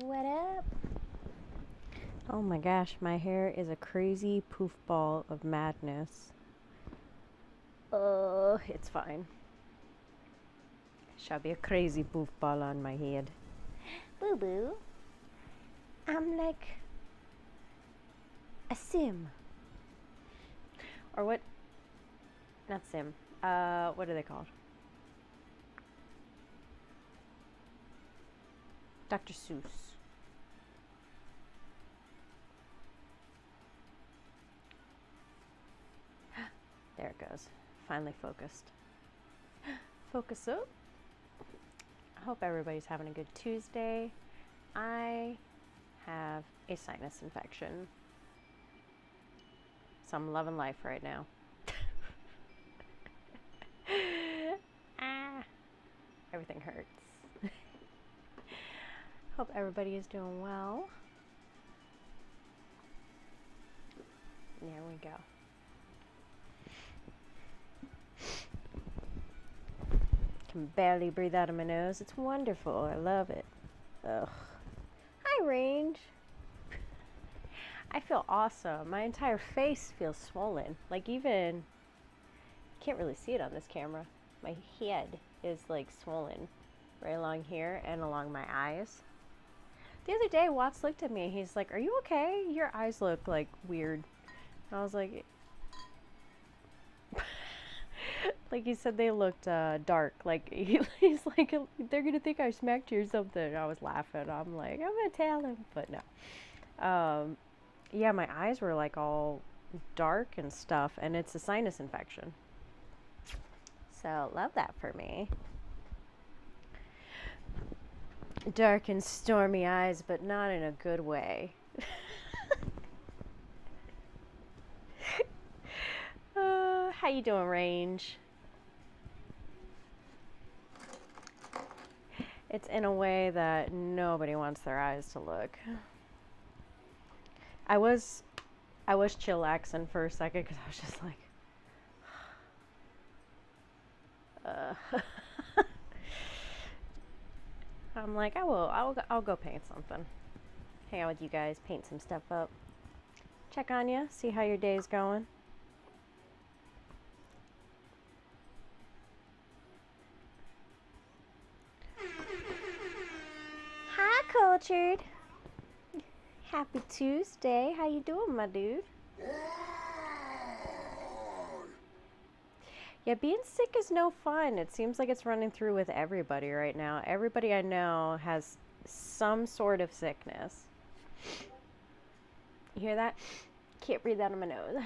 What up? Oh my gosh, my hair is a crazy poof ball of madness. It's fine. Shall be a crazy poof ball on my head. Boo boo. I'm like a sim. Or what? Not sim. What are they called? Dr. Seuss. There it goes. Finally focused. Focus up. I hope everybody's having a good Tuesday. I have a sinus infection, so I'm loving life right now. Everything hurts. Hope everybody is doing well. There we go. Can barely breathe out of my nose. It's wonderful. I love it. Ugh. Hi, Range. I feel awesome. My entire face feels swollen. Like even, can't really see it on this camera. My head is like swollen right along here and along my eyes. The other day, Watts looked at me. He's like, "Are you okay? Your eyes look like weird." And I was like, like he said they looked dark. Like he's like, "They're gonna think I smacked you or something." I was laughing. I'm like, I'm gonna tell him, but no. Yeah, my eyes were like all dark and stuff, and it's a sinus infection. So love that for me. Dark and stormy eyes, but not in a good way. How you doing, Range? It's in a way that nobody wants their eyes to look. I was chillaxing for a second because I was just like, I'm like, I'll go paint something. Hang out with you guys, paint some stuff up. Check on you, see how your day's going. Hi, Cultured. Happy Tuesday. How you doing, my dude? Yeah, being sick is no fun. It seems like it's running through with everybody right now. Everybody I know has some sort of sickness. You hear that? Can't breathe out of my nose. So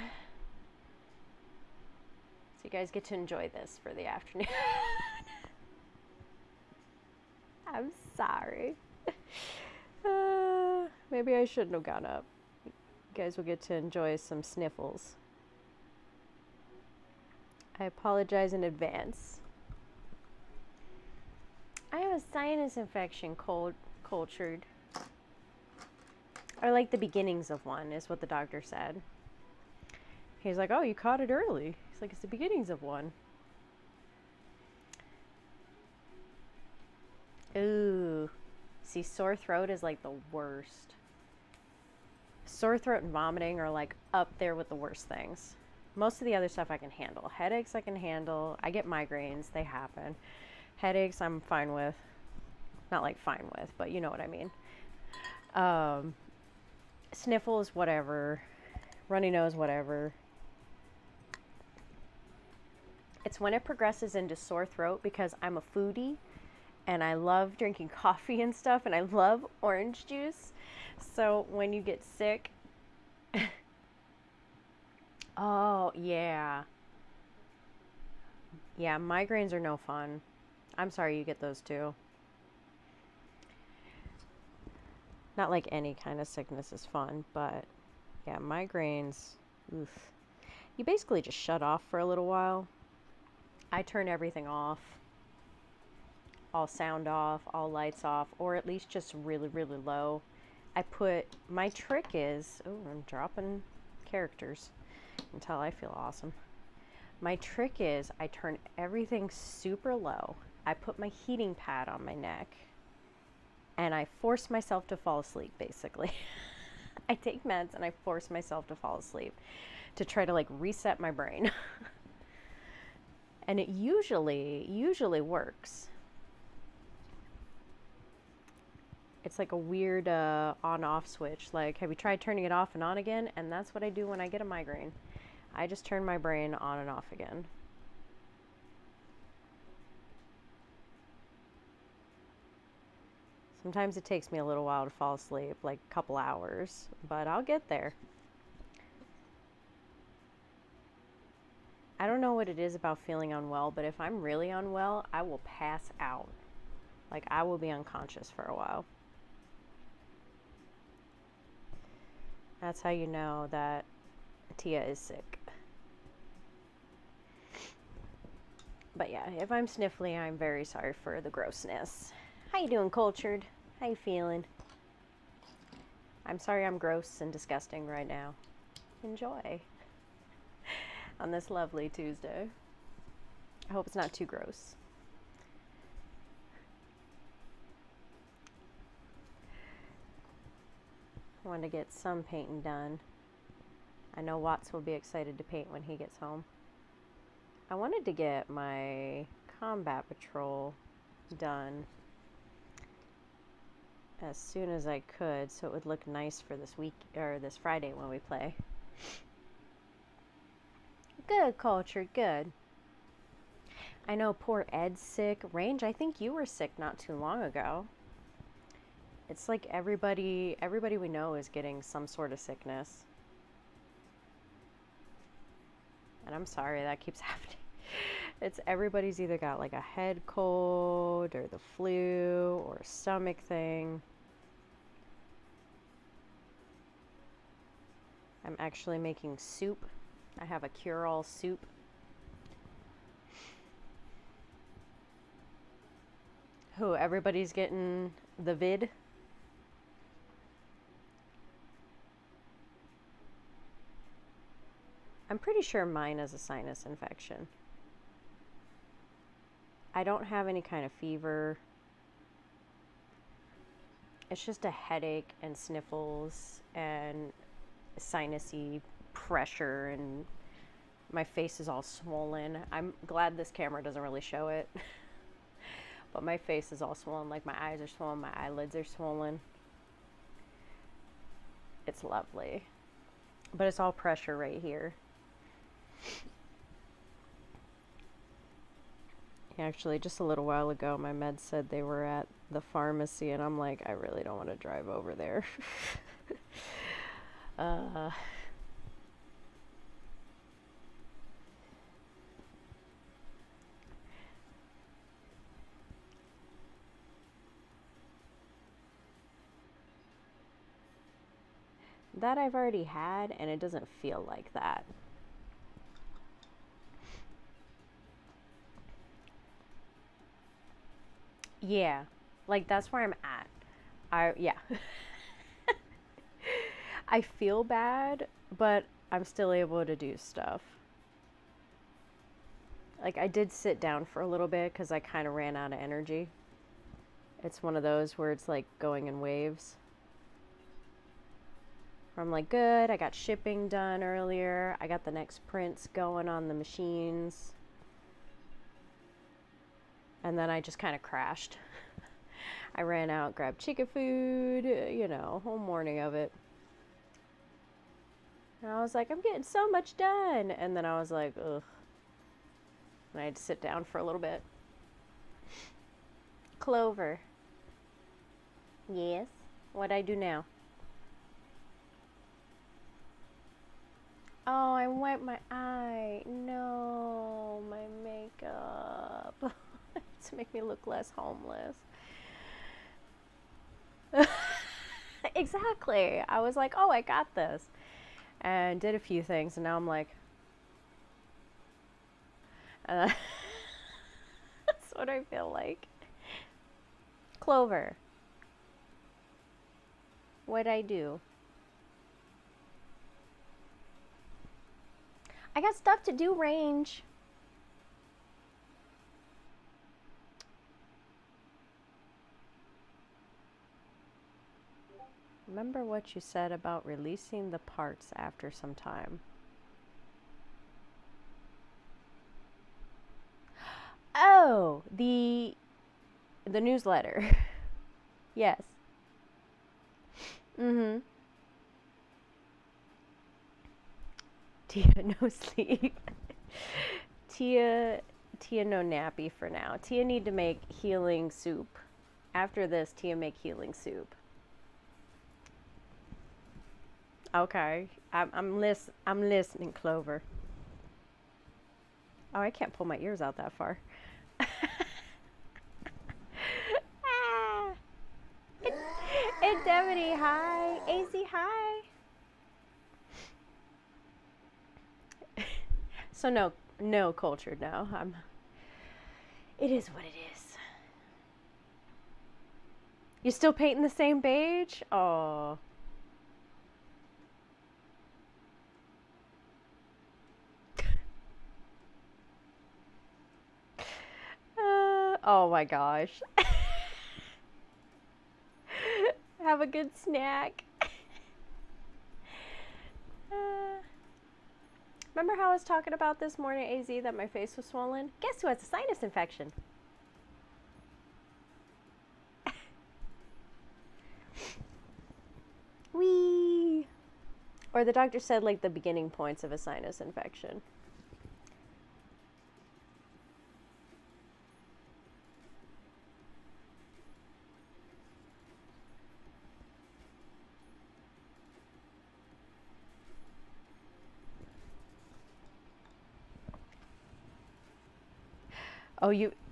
you guys get to enjoy this for the afternoon. I'm sorry. Maybe I shouldn't have gone up. You guys will get to enjoy some sniffles. I apologize in advance. I have a sinus infection, cultured. Or like the beginnings of one, is what the doctor said. He's like, "Oh, you caught it early." He's like, "It's the beginnings of one." Ooh. See, sore throat is like the worst. Sore throat and vomiting are like up there with the worst things. Most of the other stuff I can handle. Headaches I can handle. I get migraines. They happen. Headaches I'm fine with. Not like fine with, but you know what I mean. Sniffles, whatever. Runny nose, whatever. It's when it progresses into sore throat because I'm a foodie and I love drinking coffee and stuff and I love orange juice. So when you get sick, oh, yeah. Yeah, migraines are no fun. I'm sorry you get those too. Not like any kind of sickness is fun, but yeah, migraines, oof. You basically just shut off for a little while. I turn everything off. All sound off, all lights off, or at least just really, really low. My trick is, oh, I'm dropping characters until I feel awesome. My trick is I turn everything super low. I put my heating pad on my neck. and I force myself to fall asleep, basically. I take meds and I force myself to fall asleep to try to like reset my brain. And it usually works. It's like a weird on-off switch. Like, have you tried turning it off and on again? And that's what I do when I get a migraine. I just turn my brain on and off again. Sometimes it takes me a little while to fall asleep, like a couple hours, but I'll get there. I don't know what it is about feeling unwell, but if I'm really unwell, I will pass out. Like, I will be unconscious for a while. That's how you know that Tia is sick. But yeah, if I'm sniffly, I'm very sorry for the grossness. How you doing, Cultured? How you feeling? I'm sorry I'm gross and disgusting right now. Enjoy. On this lovely Tuesday. I hope it's not too gross. I want to get some painting done. I know Watts will be excited to paint when he gets home. I wanted to get my combat patrol done as soon as I could so it would look nice for this week or this Friday when we play. Good, Culture, good. I know poor Ed's sick. Range, I think you were sick not too long ago. It's like everybody we know is getting some sort of sickness. And I'm sorry that keeps happening. It's everybody's either got like a head cold or the flu or a stomach thing. I'm actually making soup. I have a cure-all soup. Who, everybody's getting the vid? I'm pretty sure mine is a sinus infection. I don't have any kind of fever. It's just a headache and sniffles and sinusy pressure, and my face is all swollen. I'm glad this camera doesn't really show it. But my face is all swollen, like my eyes are swollen, my eyelids are swollen. It's lovely. But it's all pressure right here. Actually, just a little while ago, my meds said they were at the pharmacy, and I'm like, I really don't want to drive over there. That I've already had, and it doesn't feel like that. Yeah, like that's where I'm at. Yeah. I feel bad, but I'm still able to do stuff. Like, I did sit down for a little bit because I kind of ran out of energy. It's one of those where it's like going in waves. I'm like, good, I got shipping done earlier. I got the next prints going on the machines. And then I just kind of crashed. I ran out, grabbed chicken food, you know, whole morning of it. And I was like, I'm getting so much done. And then I was like, ugh. And I had to sit down for a little bit. Clover. Yes? What'd I do now? Oh, I wiped my eye. No, my makeup. To make me look less homeless. Exactly. I was like, oh, I got this. And did a few things, and now I'm like, that's what I feel like. Clover. What'd I do? I got stuff to do, Range. Remember what you said about releasing the parts after some time. Oh, the newsletter. Yes. Mm-hmm. Tia, no sleep. Tia, Tia, no nappy for now. Tia need to make healing soup. After this, Tia make healing soup. Okay, I'm listening, Clover. Oh, I can't pull my ears out that far. Ah. Indemnity, hi. AZ, hi. So no cultured now. It is what it is. You still painting the same beige? Oh. Oh my gosh. Have a good snack. Remember how I was talking about this morning, AZ, that my face was swollen? Guess who has a sinus infection? Wee. Or the doctor said like the beginning points of a sinus infection.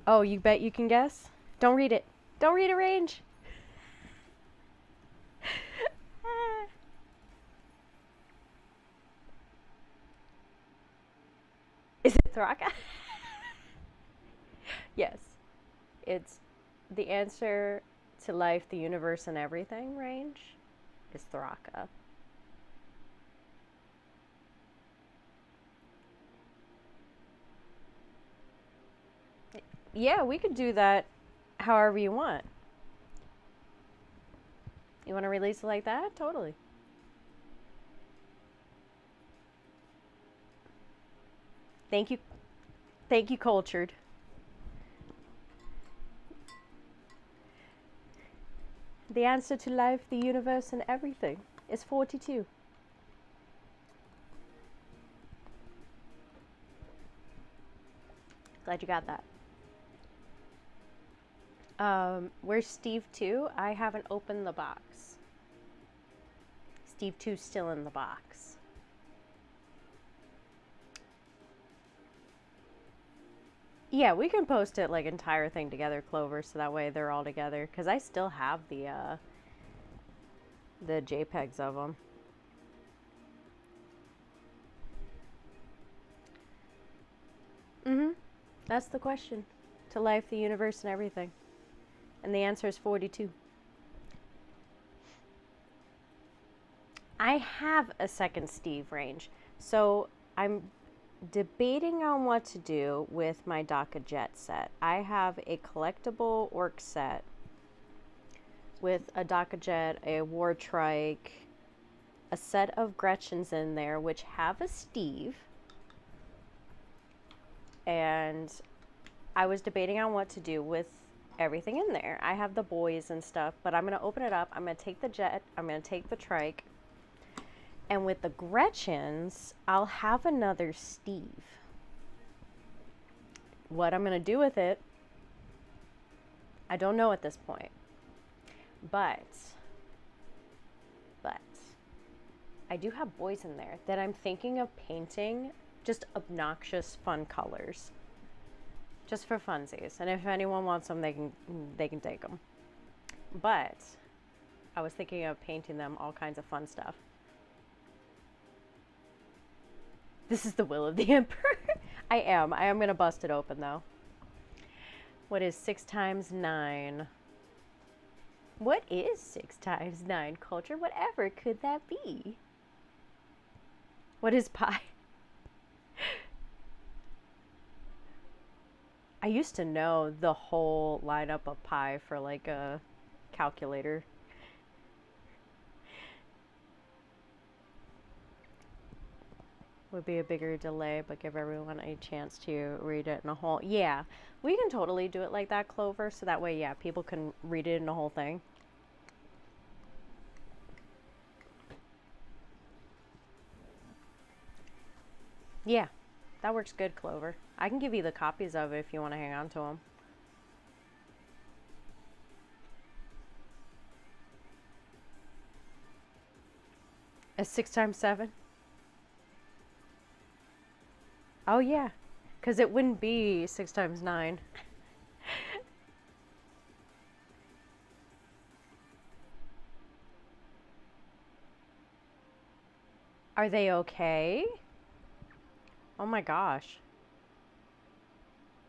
Oh, you bet you can guess? Don't read it. Don't read a range. Is it Thraka? Yes. It's the answer to life, the universe, and everything range is Thraka. Yeah, we could do that however you want. You want to release it like that? Totally. Thank you. Thank you, Cultured. The answer to life, the universe, and everything is 42. Glad you got that. Where's Steve 2? I haven't opened the box. Steve 2's still in the box. Yeah, we can post it like entire thing together, Clover, so that way they're all together. Because I still have the JPEGs of them. Mm-hmm. That's the question. To life, the universe, and everything. And the answer is 42. I have a second Steve range. So I'm debating on what to do with my DACA Jet set. I have a collectible orc set with a DACA Jet, a War Trike, a set of Gretchens in there, which have a Steve. And I was debating on what to do with everything in there. I have the boys and stuff, but I'm going to open it up. I'm going to take the Jet. I'm going to take the Trike. And with the Gretchens, I'll have another Steve. What I'm going to do with it, I don't know at this point. But I do have boys in there that I'm thinking of painting just obnoxious fun colors. Just for funsies. And if anyone wants them, they can take them. But I was thinking of painting them all kinds of fun stuff. This is the will of the Emperor. I am going to bust it open, though. What is 6 times 9? What is 6 times 9, Culture? Whatever could that be? What is pi? I used to know the whole lineup of pi for like a calculator. would be a bigger delay, but give everyone a chance to read it in a whole. Yeah, we can totally do it like that, Clover, so that way, yeah, people can read it in a whole thing. Yeah, that works good, Clover. I can give you the copies of it if you want to hang on to them. A 6 times 7? Oh, yeah, because it wouldn't be 6 times 9. Are they okay? Oh my gosh.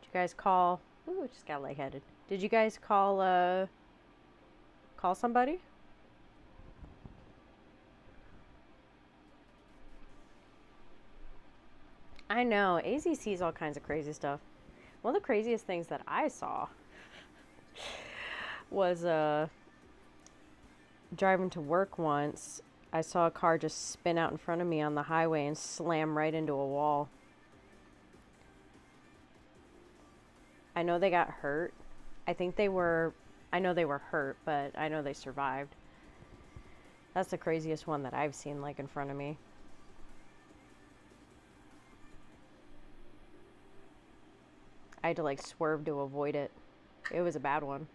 Did you guys call? Ooh, just got lightheaded. Did you guys call somebody? I know, AZ sees all kinds of crazy stuff. One of the craziest things that I saw was driving to work once. I saw a car just spin out in front of me on the highway and slam right into a wall. I know they got hurt. I know they were hurt, but I know they survived. That's the craziest one that I've seen, like, in front of me. I had to, like, swerve to avoid it. It was a bad one.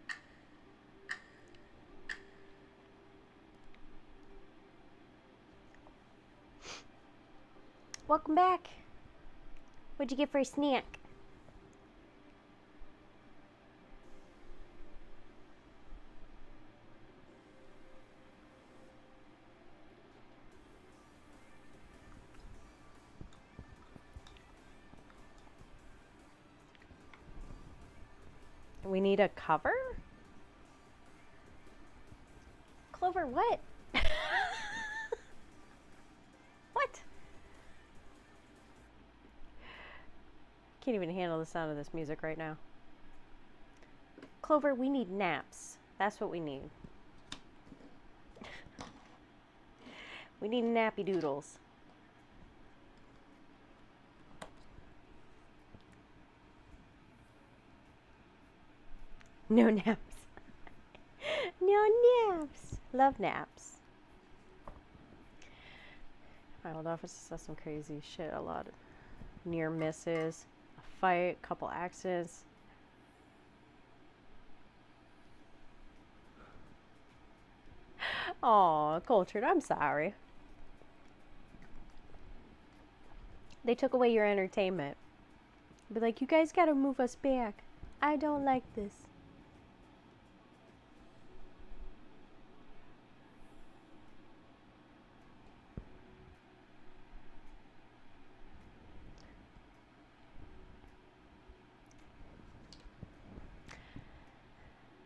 Welcome back. What'd you get for a snack? We need a cover? Clover, what? What? Can't even handle the sound of this music right now. Clover, we need naps. That's what we need. We need nappy doodles. No naps. No naps. Love naps. My old office saw some crazy shit. A lot of near misses, a fight, a couple accidents. Aw, Cultured, I'm sorry. They took away your entertainment. Be like, you guys gotta move us back. I don't like this.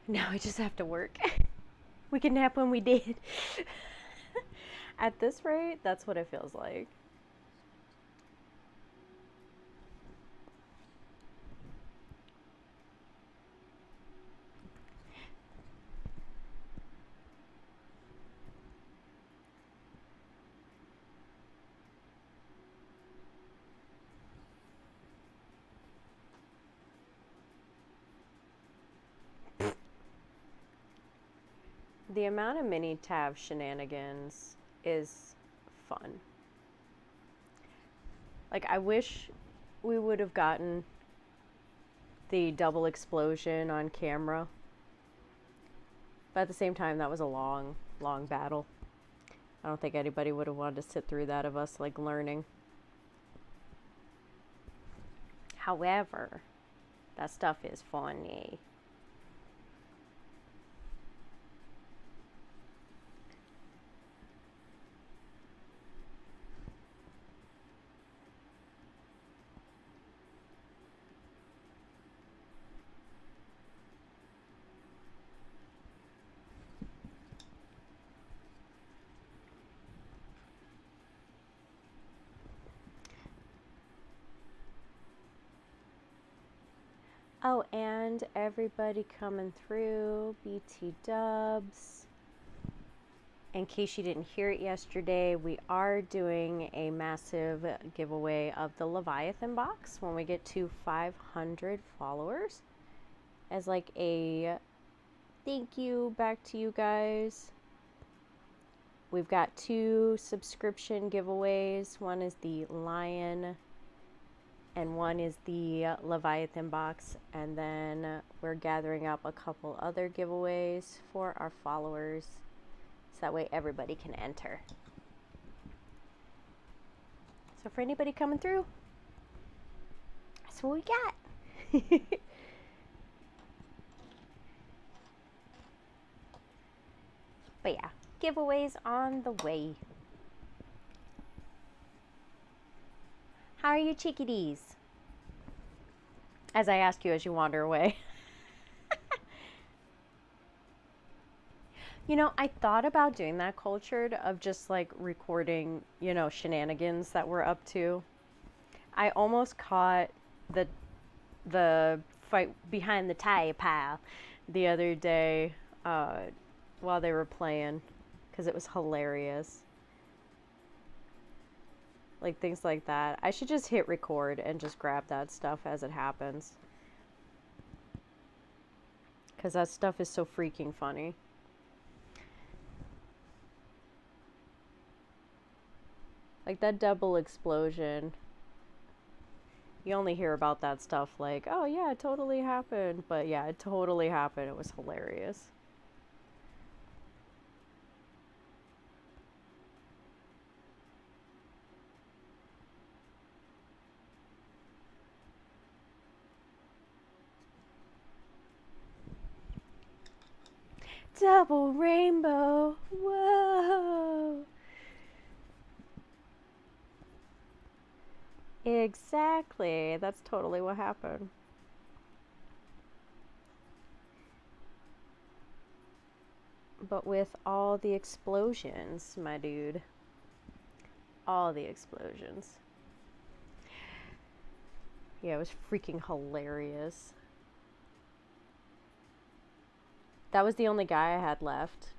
Now I just have to work. We can nap when we did. At this rate, that's what it feels like. The amount of mini tab shenanigans is fun. Like, I wish we would have gotten the double explosion on camera. But at the same time, that was a long, long battle. I don't think anybody would have wanted to sit through that of us, like, learning. However, that stuff is funny. Oh, and everybody coming through, BT dubs. in case you didn't hear it yesterday, we are doing a massive giveaway of the Leviathan box when we get to 500 followers, as like a thank you back to you guys. We've got 2 subscription giveaways. One is the Lion and one is the Leviathan box, and then we're gathering up a couple other giveaways for our followers, so that way everybody can enter. So for anybody coming through, that's what we got. But yeah, giveaways on the way. How are you, chickadees? As I ask you as you wander away. You know, I thought about doing that, Cultured, of just like recording, you know, shenanigans that we're up to. I almost caught the fight behind the tire pile the other day while they were playing, because it was hilarious. Like things like that. I should just hit record and just grab that stuff as it happens, because that stuff is so freaking funny. Like that double explosion. You only hear about that stuff like, oh yeah, it totally happened. But yeah, it totally happened. It was hilarious. Double rainbow. Whoa. Exactly. That's totally what happened. But with all the explosions, my dude. All the explosions. Yeah, it was freaking hilarious. That was the only guy I had left.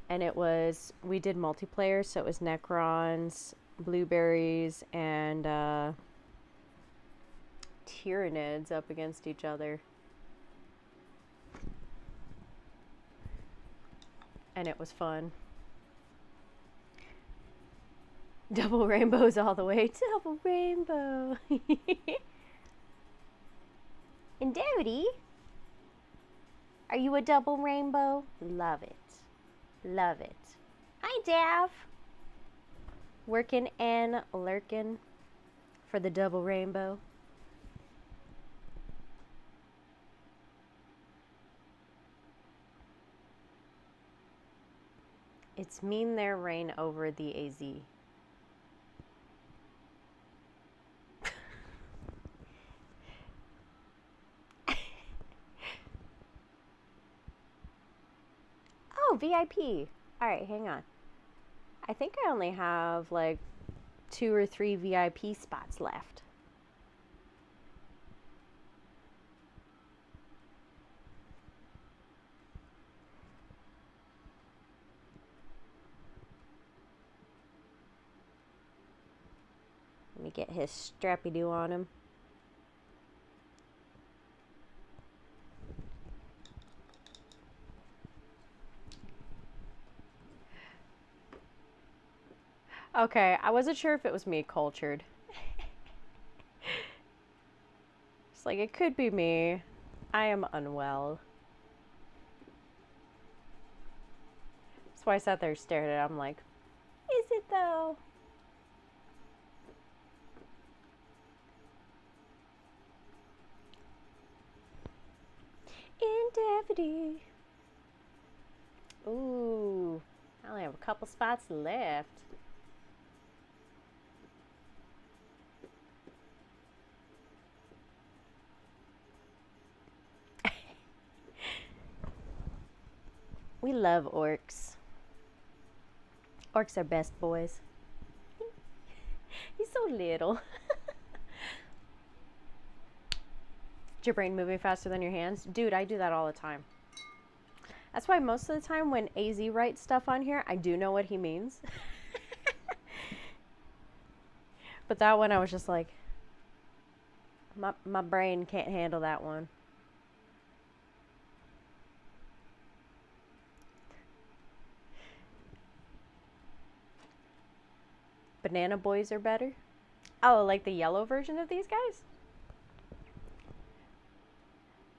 And it was, we did multiplayer, so it was Necrons, Blueberries, and Tyranids up against each other. And it was fun. Double rainbows all the way. Double rainbow. And Dodie, are you a double rainbow? Love it. Love it. Hi, Dav. Working and lurking for the double rainbow. It's mean their reign over the AZ. Oh, VIP. All right, hang on. I think I only have like 2 or 3 VIP spots left. Let me get his strappy-doo on him. Okay, I wasn't sure if it was me, Cultured. It's like, it could be me. I am unwell. That's why I sat there staring at it. I'm like, is it though? Indevity. Ooh, I only have a couple spots left. We love orcs. Orcs are best boys. He's so little. Is your brain moving faster than your hands? Dude, I do that all the time. That's why most of the time when AZ writes stuff on here, I do know what he means. But that one I was just like, my brain can't handle that one. Banana boys are better. Oh, like the yellow version of these guys?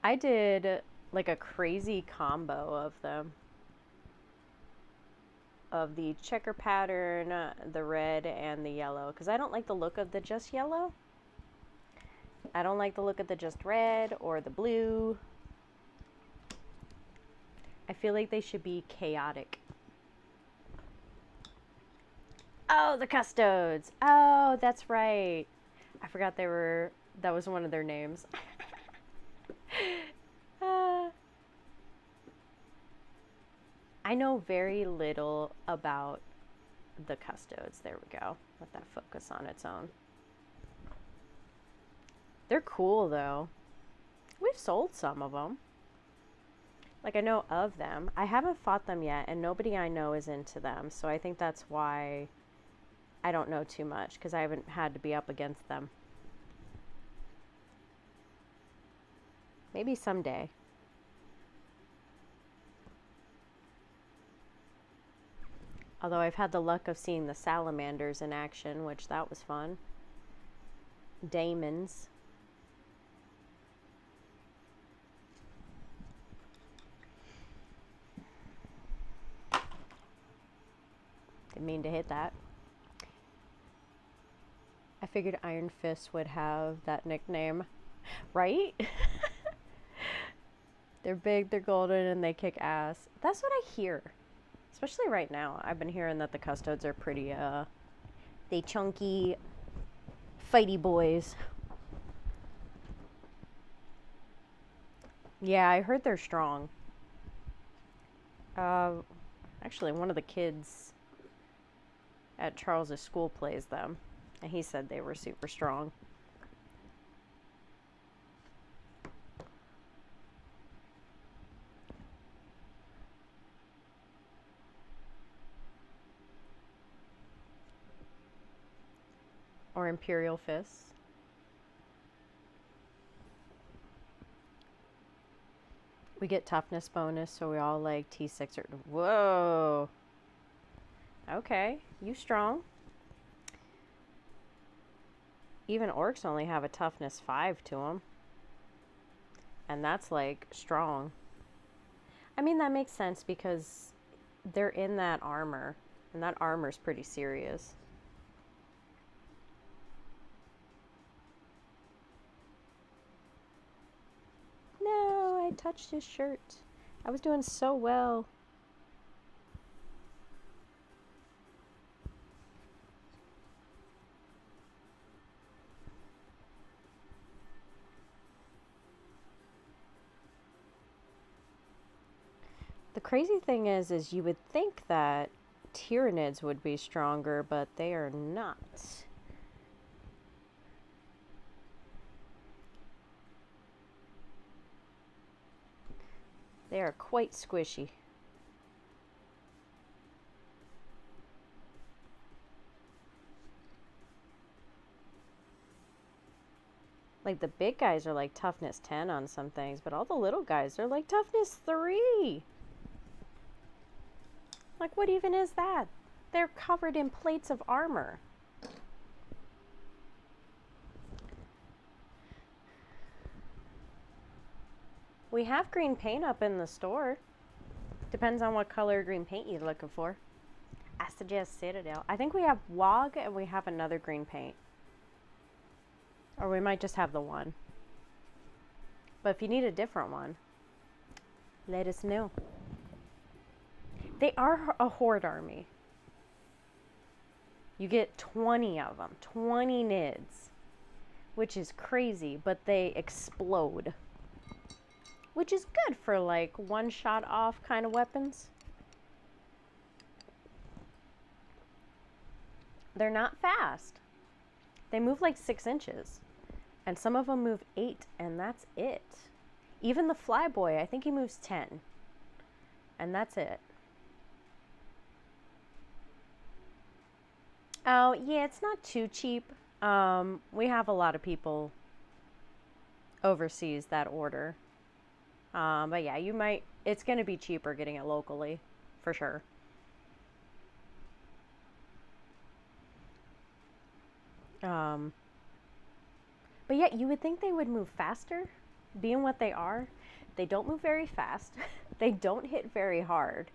I did like a crazy combo of them. Of the checker pattern, the red, and the yellow. Because I don't like the look of the just yellow. I don't like the look of the just red or the blue. I feel like they should be chaotic. Oh, the Custodes. Oh, that's right. I forgot that was one of their names. I know very little about the Custodes. There we go. Let that focus on its own. They're cool, though. We've sold some of them. Like, I know of them. I haven't fought them yet, and nobody I know is into them. So I think that's why I don't know too much, because I haven't had to be up against them. Maybe someday. Although I've had the luck of seeing the salamanders in action, which that was fun. Daemons. Didn't mean to hit that. I figured Iron Fist would have that nickname. Right? They're big, they're golden, and they kick ass. That's what I hear. Especially right now. I've been hearing that the Custodes are pretty, they chunky, fighty boys. Yeah, I heard they're strong. Actually, one of the kids at Charles's school plays them, and he said they were super strong. Or Imperial Fists. We get toughness bonus, so we all like T6 or... Whoa! Okay, you strong. Even orcs only have a toughness 5 to them. And that's like strong. I mean, that makes sense because they're in that armor. And that armor's pretty serious. No, I touched his shirt. I was doing so well. The crazy thing is you would think that Tyranids would be stronger, but they are not. They are quite squishy. Like, the big guys are like toughness 10 on some things, but all the little guys are like toughness 3. Like, what even is that? They're covered in plates of armor. We have green paint up in the store. Depends on what color green paint you're looking for. I suggest Citadel. I think we have WOG and we have another green paint. Or we might just have the one. But if you need a different one, let us know. They are a horde army. You get 20 of them. 20 nids. Which is crazy, but they explode. Which is good for like one shot off kind of weapons. They're not fast. They move like 6 inches. And some of them move 8, and that's it. Even the Flyboy, I think he moves 10. and that's it. Oh, yeah, it's not too cheap. We have a lot of people overseas that order. But yeah, it's going to be cheaper getting it locally, for sure. Um, but yeah, you would think they would move faster, being what they are. They don't move very fast. They don't hit very hard,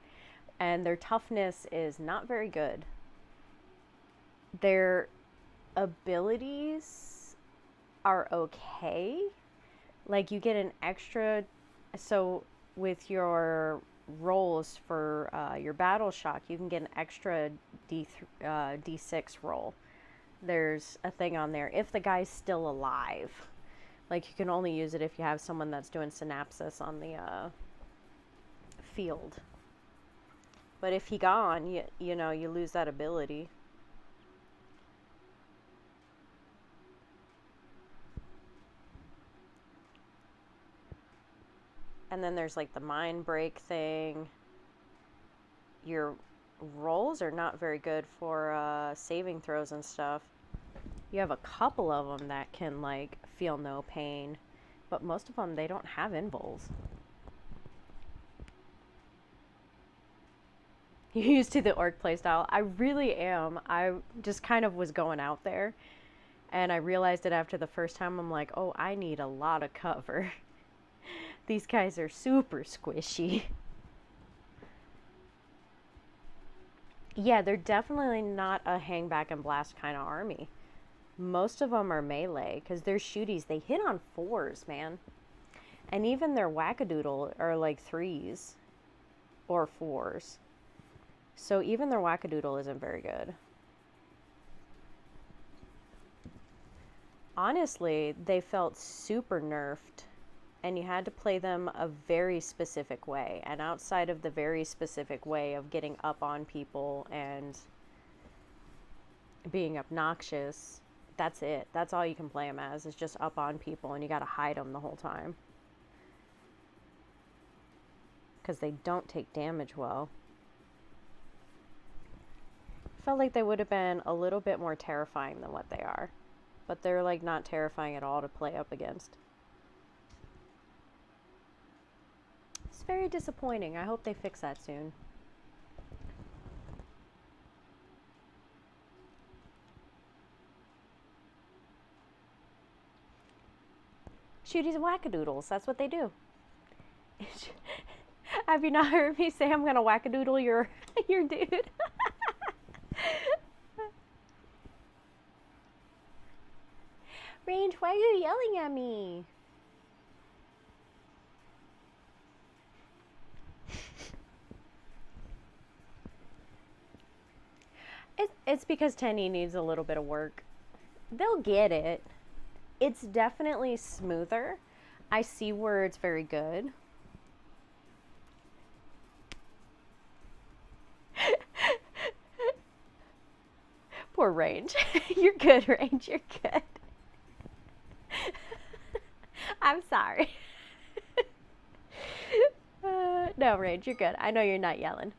and their toughness is not very good. Their abilities are okay. Like you get an extra, so with your rolls for your battle shock, you can get an extra D6 roll. There's a thing on there if the guy's still alive. Like you can only use it if you have someone that's doing synapsis on the field. But if he gone, you know, you lose that ability. And then there's like the mind break thing. Your rolls are not very good for saving throws and stuff. You have a couple of them that can like feel no pain, but most of them, they don't have invuls. You're used to the orc playstyle. I really am. I just kind of was going out there, and I realized it after the first time. I'm like, oh, I need a lot of cover. These guys are super squishy. Yeah, they're definitely not a hang back and blast kind of army. Most of them are melee because they're shooties. They hit on 4s, man. And even their wackadoodle are like 3s or 4s. So even their wackadoodle isn't very good. Honestly, they felt super nerfed, and you had to play them a very specific way. And outside of the very specific way of getting up on people and being obnoxious, that's it. That's all you can play them as, is just up on people, and you got to hide them the whole time. Because they don't take damage well. Felt like they would have been a little bit more terrifying than what they are. But they're like not terrifying at all to play up against. It's very disappointing. I hope they fix that soon. Shooties and wackadoodles, that's what they do. Have you not heard me say I'm gonna wackadoodle your dude? Range, why are you yelling at me? It's because Tenny needs a little bit of work. They'll get it. It's definitely smoother. I see where it's very good. Poor Range. You're good, Range. You're good. I'm sorry. No, Range, you're good. I know you're not yelling.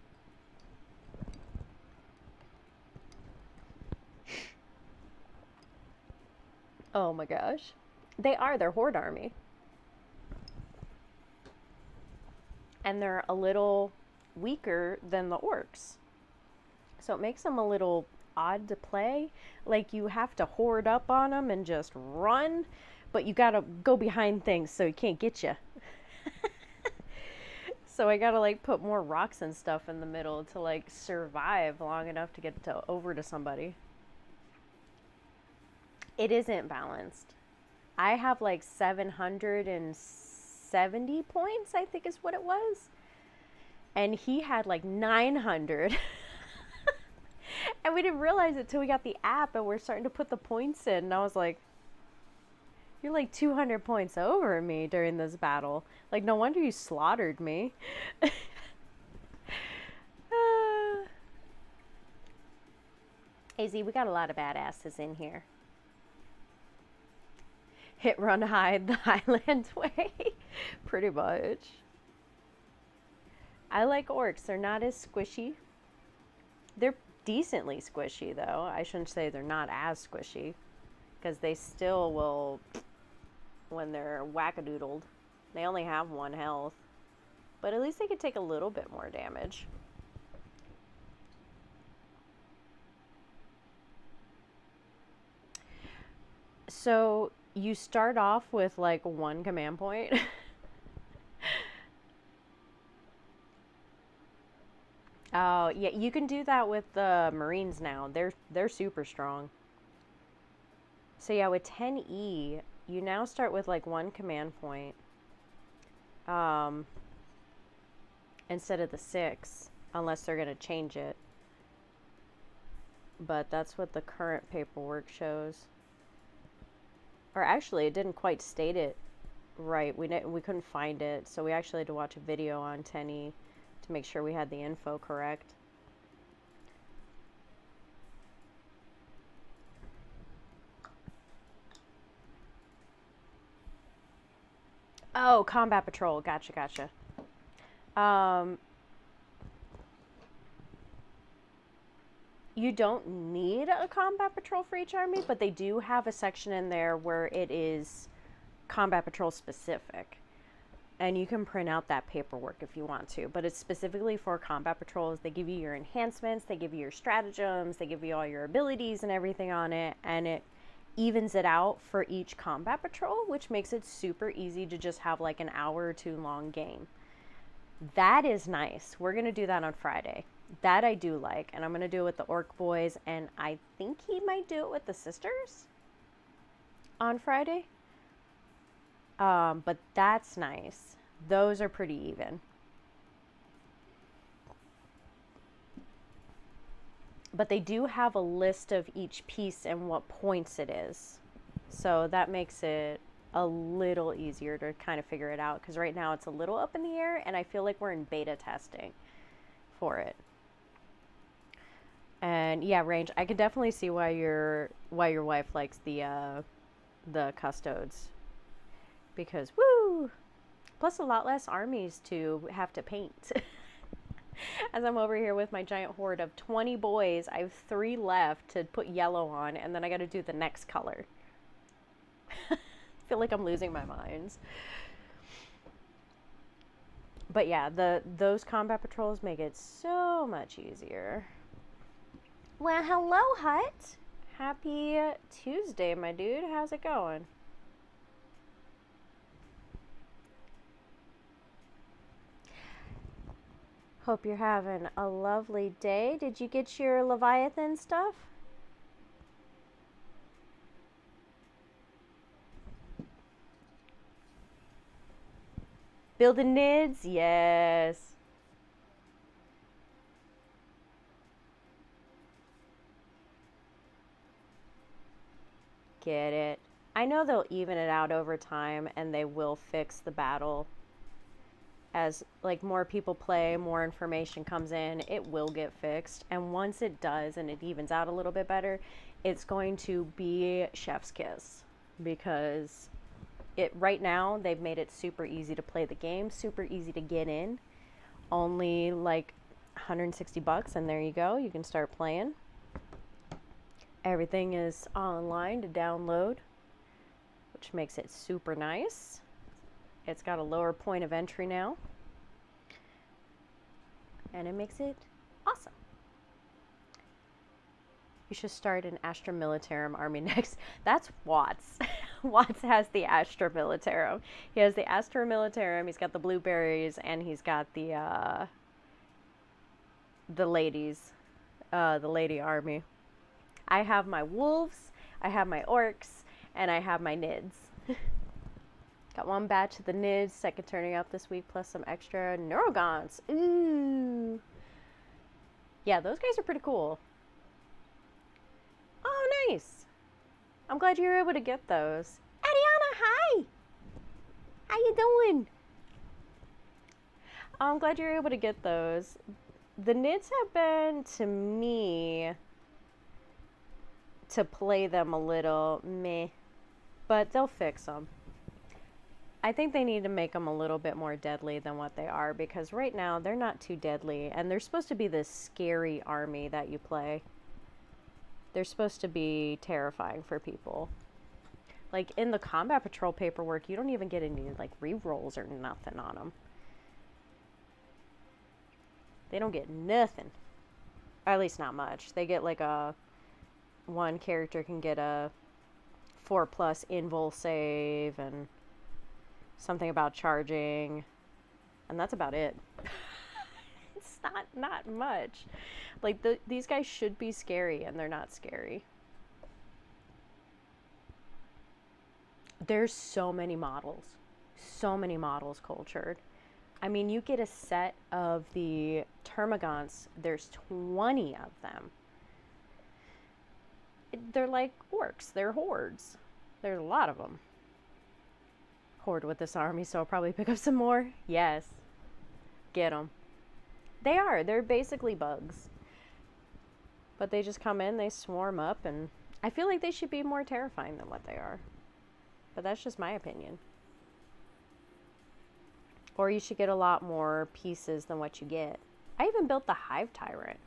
Oh my gosh. They're Horde army. And they're a little weaker than the orcs. So it makes them a little odd to play. Like you have to hoard up on them and just run, but you gotta go behind things so he can't get you. So I gotta like put more rocks and stuff in the middle to like survive long enough to get over to somebody. It isn't balanced. I have like 770 points, I think is what it was. And he had like 900. And we didn't realize it till we got the app and we're starting to put the points in. And I was like, you're like 200 points over me during this battle. Like, no wonder you slaughtered me. AZ, we got a lot of badasses in here. Hit, run, hide the Highland way. Pretty much. I like orcs. They're not as squishy. They're decently squishy, though. I shouldn't say they're not as squishy, because they still will, when they're wackadoodled, they only have 1 health. But at least they could take a little bit more damage. So you start off with like 1 command point. Oh, yeah, you can do that with the Marines now. They're super strong. So yeah, with 10E, you now start with like 1 command point. Instead of the 6, unless they're going to change it. But that's what the current paperwork shows. Or actually, it didn't quite state it right. We couldn't find it, so we actually had to watch a video on 10E to make sure we had the info correct. Oh, combat patrol. Gotcha. You don't need a combat patrol for each army, but they do have a section in there where it is combat patrol specific. And you can print out that paperwork if you want to, but it's specifically for combat patrols. They give you your enhancements, they give you your stratagems, they give you all your abilities and everything on it, and it evens it out for each combat patrol, which makes it super easy to just have like an hour or 2 long game. That is nice. We're going to do that on Friday. That I do like, and I'm going to do it with the Orc Boys, and I think he might do it with the Sisters on Friday. But that's nice. Those are pretty even. But they do have a list of each piece and what points it is. So that makes it a little easier to kind of figure it out, because right now it's a little up in the air, and I feel like we're in beta testing for it. And yeah, range, I can definitely see why your wife likes the custodes, because woo, plus a lot less armies to have to paint. As I'm over here with my giant horde of 20 boys, I have 3 left to put yellow on, and then I got to do the next color. I feel like I'm losing my mind. But yeah, those combat patrols make it so much easier. Well, hello, Hut. Happy Tuesday, my dude. How's it going? Hope you're having a lovely day. Did you get your Leviathan stuff? Building nids? Yes. Get it. I know they'll even it out over time, and they will fix the battle. As like more people play, more information comes in, it will get fixed. And once it does and it evens out a little bit better, it's going to be chef's kiss, because it right now they've made it super easy to play the game, super easy to get in. Only like $160, and there you go. You can start playing. Everything is online to download, which makes it super nice. It's got a lower point of entry now, and it makes it awesome. You should start an Astra Militarum army next. That's Watts. Watts has the Astra Militarum. He has the Astra Militarum, he's got the blueberries, and he's got the ladies, the lady army. I have my wolves, I have my orcs, and I have my nids. Got 1 batch of the nids, second turning up this week, plus some extra Neurogons. Ooh. Yeah, those guys are pretty cool. Oh, nice. I'm glad you were able to get those. Ariana, hi. How you doing? I'm glad you were able to get those. The nids have been, to me, to play them a little meh, but they'll fix them. I think they need to make them a little bit more deadly than what they are, because right now they're not too deadly, and they're supposed to be this scary army that you play. They're supposed to be terrifying for people. Like in the combat patrol paperwork, you don't even get any like re-rolls or nothing on them. They don't get nothing. Or at least not much. They get like one character can get a 4+ invul save and something about charging, and that's about it. It's not much. Like these guys should be scary, and they're not scary. There's so many models cultured. I mean, you get a set of the termagants, there's 20 of them. They're like orcs, they're hordes. There's a lot of them. Horde with this army, so I'll probably pick up some more. Yes. Get them. They're basically bugs. But they just come in, they swarm up, and I feel like they should be more terrifying than what they are. But that's just my opinion. Or you should get a lot more pieces than what you get. I even built the Hive Tyrant.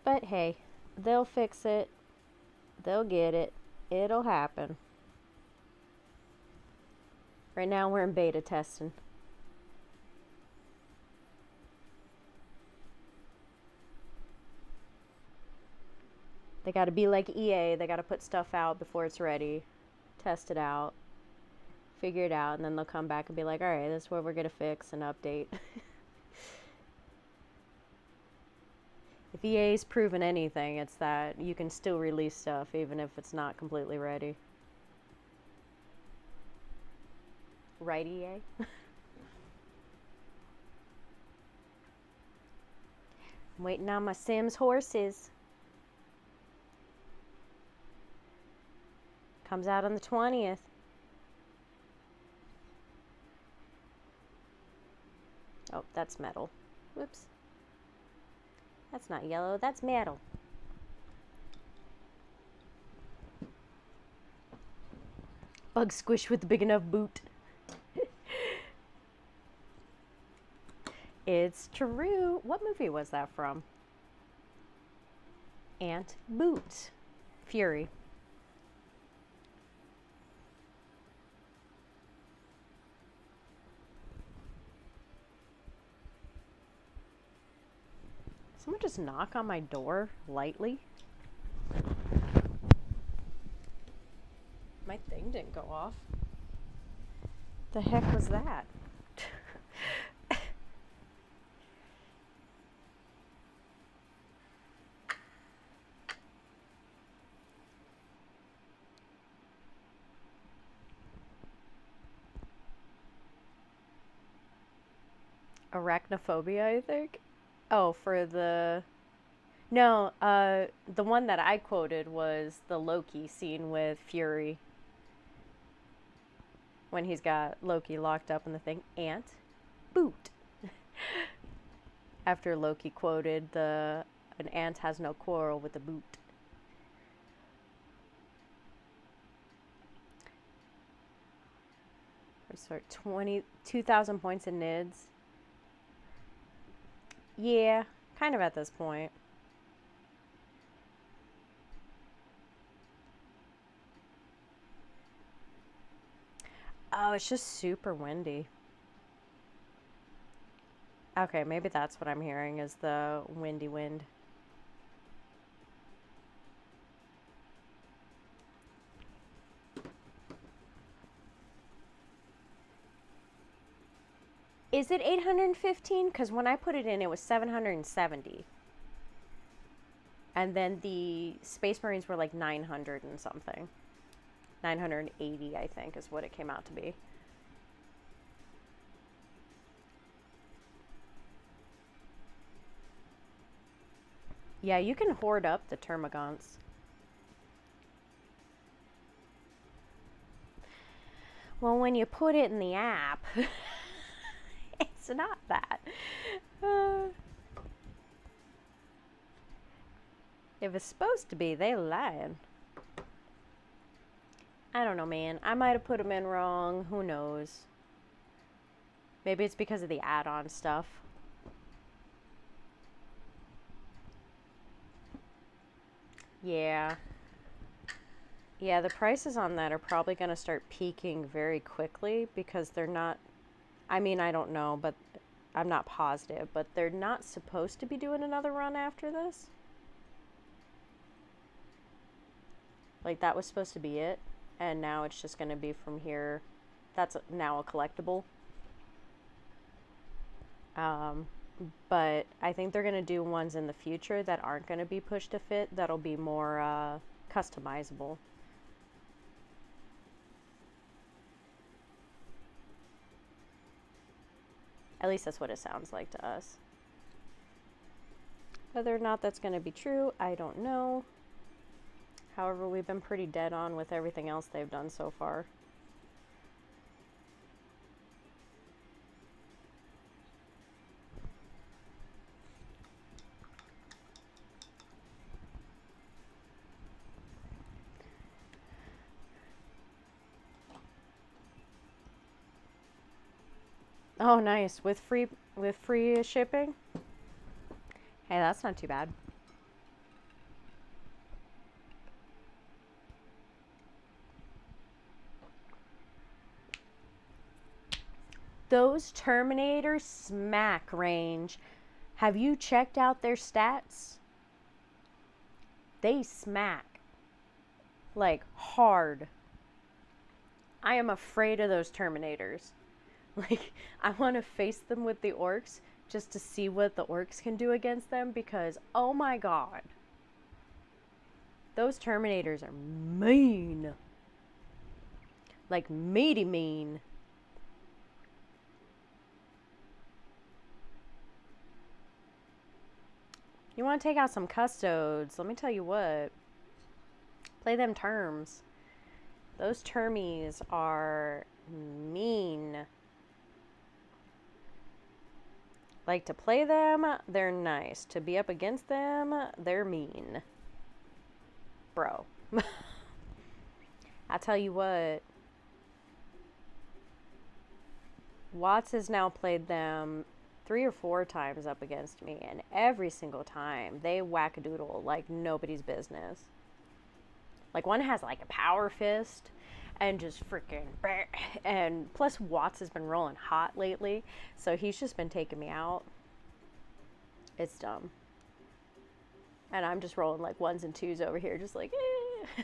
But hey, they'll fix it. They'll get it. It'll happen. Right now we're in beta testing. They got to be like EA. They got to put stuff out before it's ready. Test it out. Figure it out. And then they'll come back and be like, alright, this is what we're going to fix and update. If EA's proven anything, it's that you can still release stuff even if it's not completely ready. Right, EA? I'm waiting on my Sims horses. Comes out on the 20th. Oh, that's metal. Whoops. That's not yellow, that's metal. Bug squish with a big enough boot. It's true. What movie was that from? Ant Boot. Fury. Someone just knock on my door lightly. My thing didn't go off. The heck was that? Arachnophobia, I think. Oh, for the... No, the one that I quoted was the Loki scene with Fury. When he's got Loki locked up in the thing. Ant Boot. After Loki quoted an ant has no quarrel with the boot. Sort 22,000 points in NIDS. Yeah, kind of at this point. Oh, it's just super windy. Okay, maybe that's what I'm hearing is the windy wind. Is it 815? Because when I put it in, it was 770. And then the Space Marines were like 900 and something. 980, I think, is what it came out to be. Yeah, you can hoard up the termagants. Well, when you put it in the app, it's not that. If it's supposed to be, they lying. I don't know, man. I might have put them in wrong. Who knows? Maybe it's because of the add-on stuff. Yeah. Yeah, the prices on that are probably going to start peaking very quickly because they're not, I mean, I don't know, but I'm not positive, but they're not supposed to be doing another run after this. Like, that was supposed to be it, and now it's just going to be from here. That's now a collectible. But I think they're going to do ones in the future that aren't going to be push to fit, that'll be more customizable. At least that's what it sounds like to us. Whether or not that's going to be true, I don't know. However, we've been pretty dead on with everything else they've done so far. Oh, nice. With free shipping? Hey, that's not too bad. Those Terminators smack, Range. Have you checked out their stats? They smack. Like, hard. I am afraid of those Terminators. Like, I want to face them with the orcs just to see what the orcs can do against them because, oh my god. Those Terminators are mean. Like, meaty mean. You want to take out some custodes, let me tell you what. Play them terms. Those termies are mean. Like, to play them, they're nice. To be up against them, they're mean. Bro. I tell you what. Watts has now played them 3 or 4 times up against me, and every single time they whack-a-doodle like nobody's business. Like, one has like a power fist and just freaking, and plus Watts has been rolling hot lately, so he's just been taking me out. It's dumb. And I'm just rolling like 1s and 2s over here, just like, eh.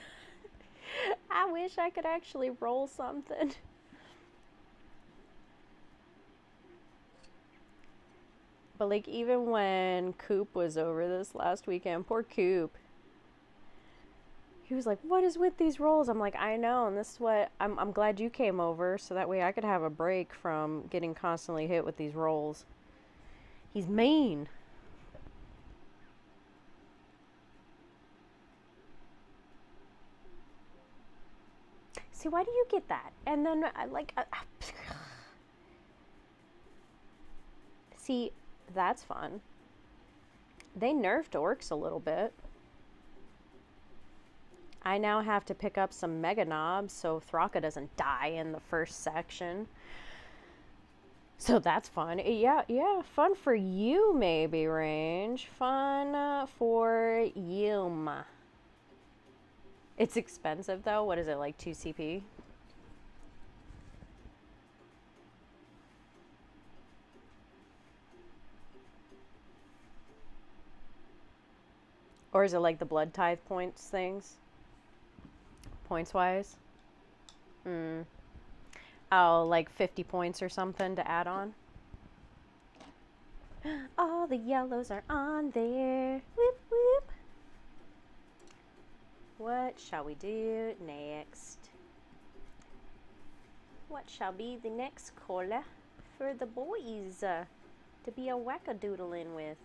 I wish I could actually roll something. But like, even when Coop was over this last weekend, poor Coop, he was like, what is with these rolls? I'm like, I know, and this is what, I'm glad you came over, so that way I could have a break from getting constantly hit with these rolls. He's mean. See, why do you get that? And then, see, that's fun. They nerfed orcs a little bit. I now have to pick up some mega knobs so Thraka doesn't die in the first section. So that's fun. Yeah, fun for you maybe, Range. Fun for you. It's expensive though. What is it, like 2 CP? Or is it like the blood tithe points things? Points wise? Oh, like 50 points or something to add on? All the yellows are on there. Whoop, whoop. What shall we do next? What shall be the next color for the boys to be a wackadoodling with?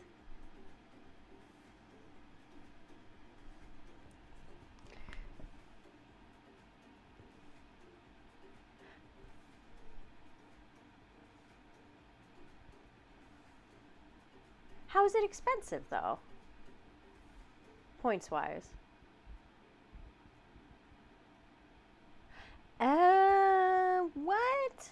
How is it expensive, though? Points wise. What?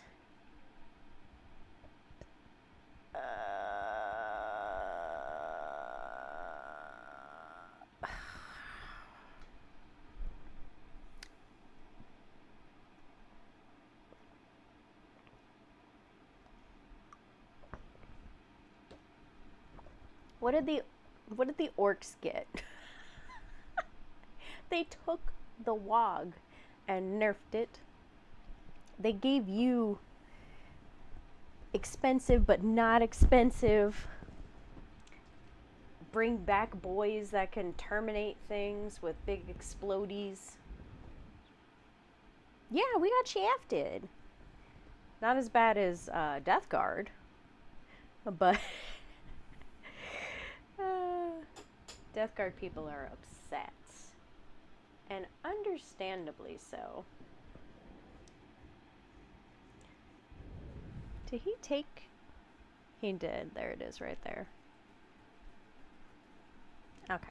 What did the orcs get? They took the WOG and nerfed it. They gave you expensive but not expensive bring back boys that can terminate things with big explodies. Yeah, we got shafted. Not as bad as Death Guard, but Death Guard people are upset, and understandably so. Did he take? He did. There it is right there. Okay.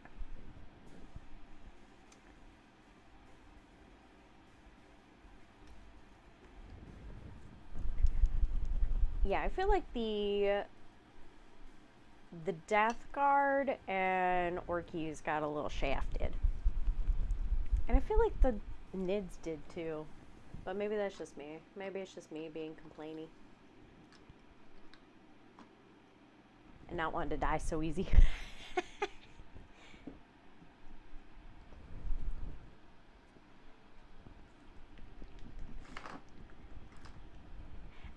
Yeah, I feel like the Death Guard and Orkies got a little shafted. And I feel like the Nids did too. But maybe that's just me. Maybe it's just me being complainy. And not wanting to die so easy.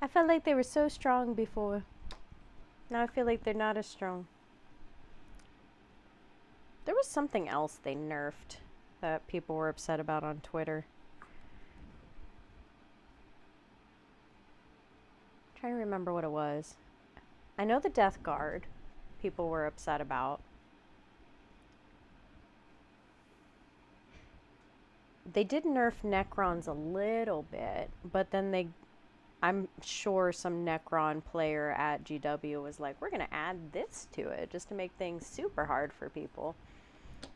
I felt like they were so strong before. Now I feel like they're not as strong. There was something else they nerfed that people were upset about on Twitter. I'm trying to remember what it was. I know the Death Guard people were upset about. They did nerf Necrons a little bit, but then I'm sure some Necron player at GW was like, we're going to add this to it just to make things super hard for people.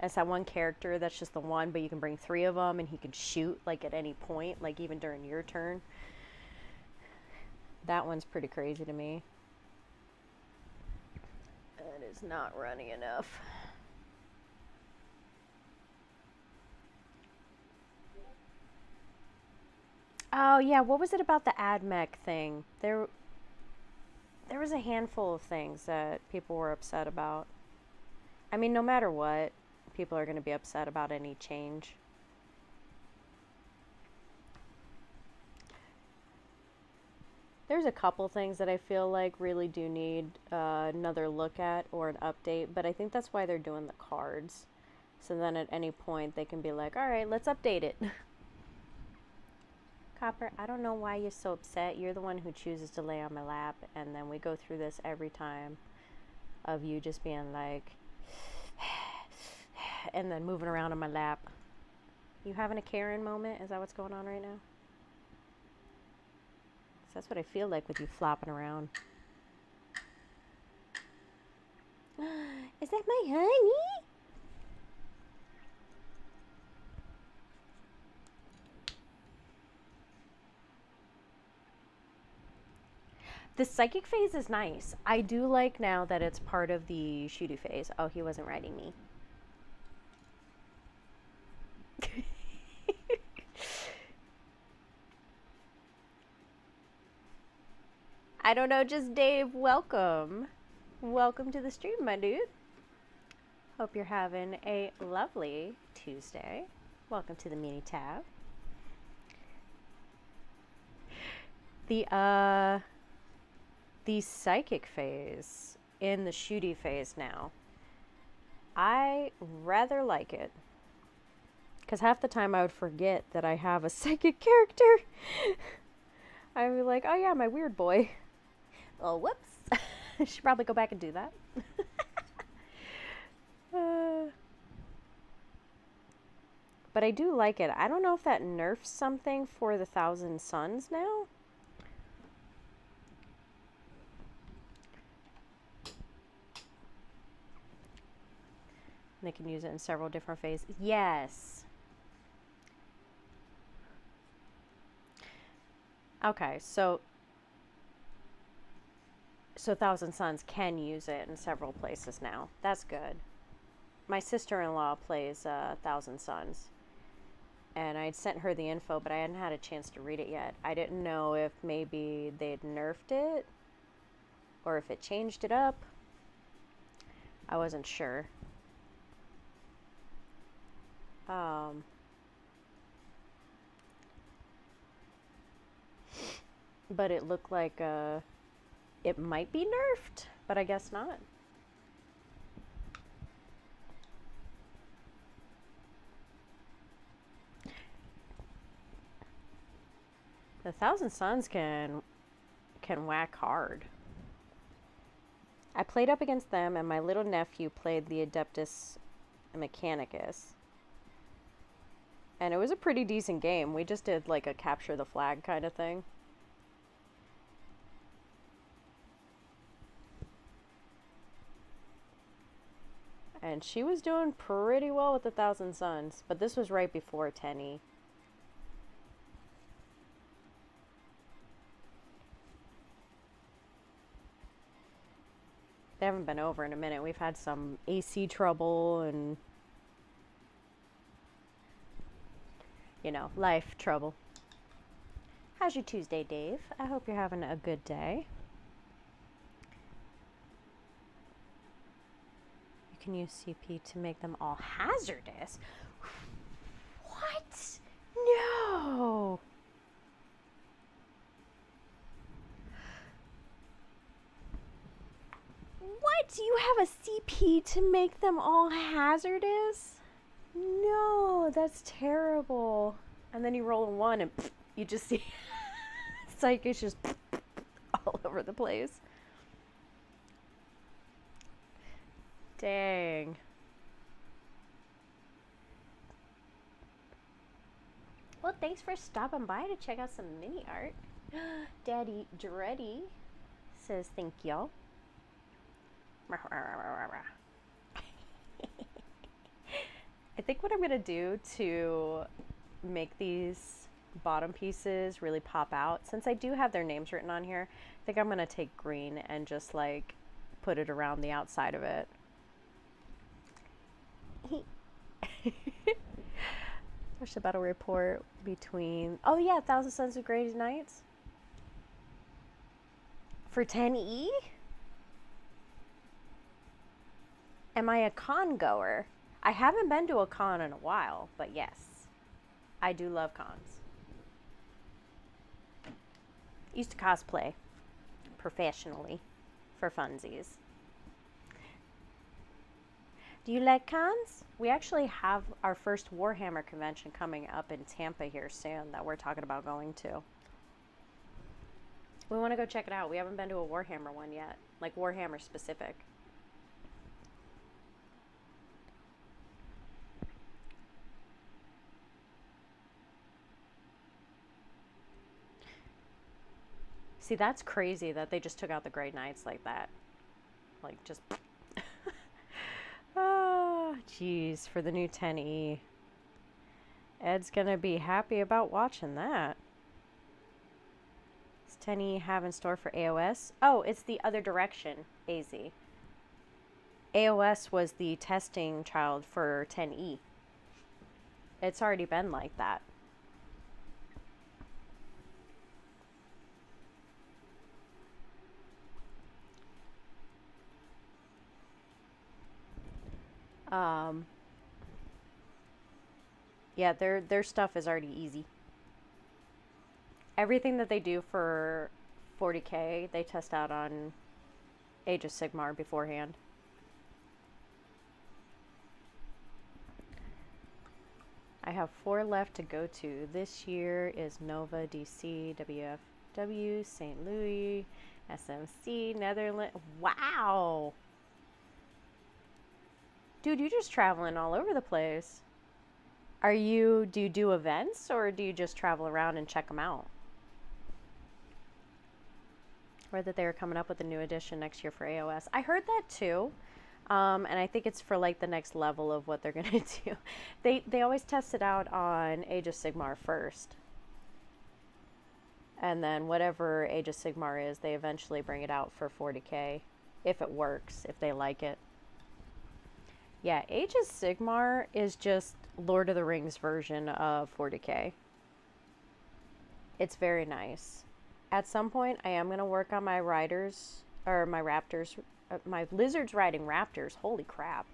It's that one character that's just the one, but you can bring 3 of them and he can shoot like at any point, like even during your turn. That one's pretty crazy to me. It is not running enough. Oh yeah, what was it about the AdMech thing? There was a handful of things that people were upset about. I mean, no matter what, people are going to be upset about any change. There's a couple things that I feel like really do need another look at or an update, but I think that's why they're doing the cards. So then at any point they can be like, all right, let's update it. Copper, I don't know why you're so upset. You're the one who chooses to lay on my lap, and then we go through this every time of you just being like, and then moving around on my lap. You having a Karen moment? Is that what's going on right now? That's what I feel like with you flopping around. Is that my honey? The psychic phase is nice. I do like now that it's part of the shooty phase. Oh, he wasn't riding me. I don't know, just Dave, welcome. Welcome to the stream, my dude. Hope you're having a lovely Tuesday. Welcome to the mini tab. The psychic phase in the shooty phase now. I rather like it. Because half the time I would forget that I have a psychic character. I'd be like, oh yeah, my weird boy. Oh, whoops. I should probably go back and do that. But I do like it. I don't know if that nerfs something for the 1,000 Suns now. They can use it in several different phases. Yes. Okay, so Thousand Suns can use it in several places now. That's good. My sister-in-law plays Thousand Suns, and I'd sent her the info, but I hadn't had a chance to read it yet. I didn't know if maybe they'd nerfed it or if it changed it up. I wasn't sure. But it looked like it might be nerfed, but I guess not. The Thousand Suns can whack hard. I played up against them, and my little nephew played the Adeptus Mechanicus. And it was a pretty decent game. We just did like a capture the flag kind of thing. And she was doing pretty well with the Thousand Suns, but this was right before 10E. They haven't been over in a minute. We've had some AC trouble and, you know, life trouble. How's your Tuesday, Dave? I hope you're having a good day. You can use CP to make them all hazardous. What? No. What? You have a CP to make them all hazardous? No, that's terrible. And then you roll a 1 and you just see Psychic just all over the place. Dang. Well, thanks for stopping by to check out some mini art. Daddy Dreddy says thank y'all. I think what I'm going to do to make these bottom pieces really pop out, since I do have their names written on here, I think I'm going to take green and just like put it around the outside of it. Watch the battle report between, oh yeah, Thousand Suns of Grey Knights for 10E. Am I a con goer? I haven't been to a con in a while, but yes, I do love cons. Used to cosplay professionally for funsies. Do you like cons? We actually have our first Warhammer convention coming up in Tampa here soon that we're talking about going to. We want to go check it out. We haven't been to a Warhammer one yet, like Warhammer specific. See, that's crazy that they just took out the Grey Knights like that. Like, just... Oh, jeez, for the new 10E. Ed's gonna be happy about watching that. Does 10E have in store for AOS? Oh, it's the other direction, AZ. AOS was the testing child for 10E. It's already been like that. Yeah, their stuff is already easy. Everything that they do for 40K, they test out on Age of Sigmar beforehand. I have 4 left to go to. This year is Nova, DC, WFW, St. Louis, SMC, Netherlands. Wow! Dude, you're just traveling all over the place. Do you do events, or do you just travel around and check them out? Or that they were coming up with a new edition next year for AOS. I heard that too, And I think it's for like the next level of what they're gonna do. They always test it out on Age of Sigmar first, and then whatever Age of Sigmar is, they eventually bring it out for 40K if it works, if they like it. Yeah, Age of Sigmar is just Lord of the Rings version of 40K. It's very nice. At some point, I am gonna work on my riders or my raptors. My lizards riding raptors. Holy crap.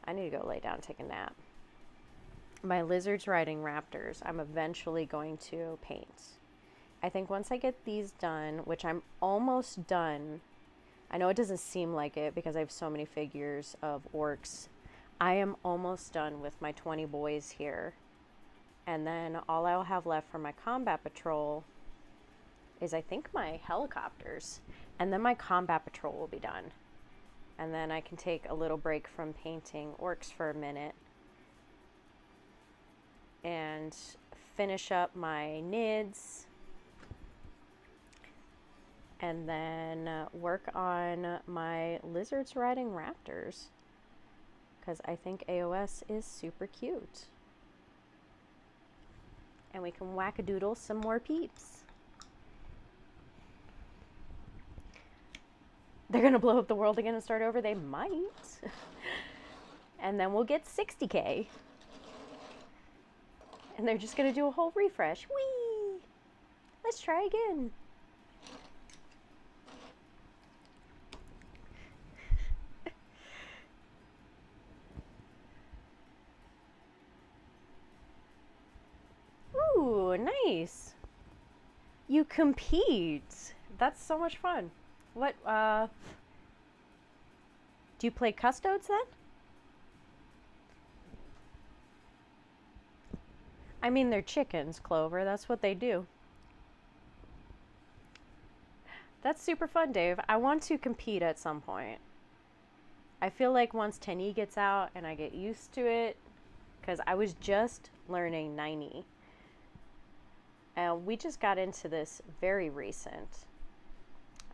I need to go lay down and take a nap. My lizards riding raptors, I'm eventually going to paint. I think once I get these done, which I'm almost done, I know it doesn't seem like it because I have so many figures of orcs. I am almost done with my 20 boys here. And then all I'll have left for my combat patrol is I think my helicopters. And then my combat patrol will be done. And then I can take a little break from painting orcs for a minute and finish up my NIDs and then work on my lizards riding raptors because I think AOS is super cute. And we can whack-a-doodle some more peeps. They're gonna blow up the world again and start over? They might. And then we'll get 60K. And they're just gonna do a whole refresh. Whee! Let's try again. Ooh, nice. You compete. That's so much fun. What, do you play Custodes then? I mean, they're chickens, Clover. That's what they do. That's super fun, Dave. I want to compete at some point. I feel like once 10E gets out and I get used to it, because I was just learning 9E. And we just got into this very recent.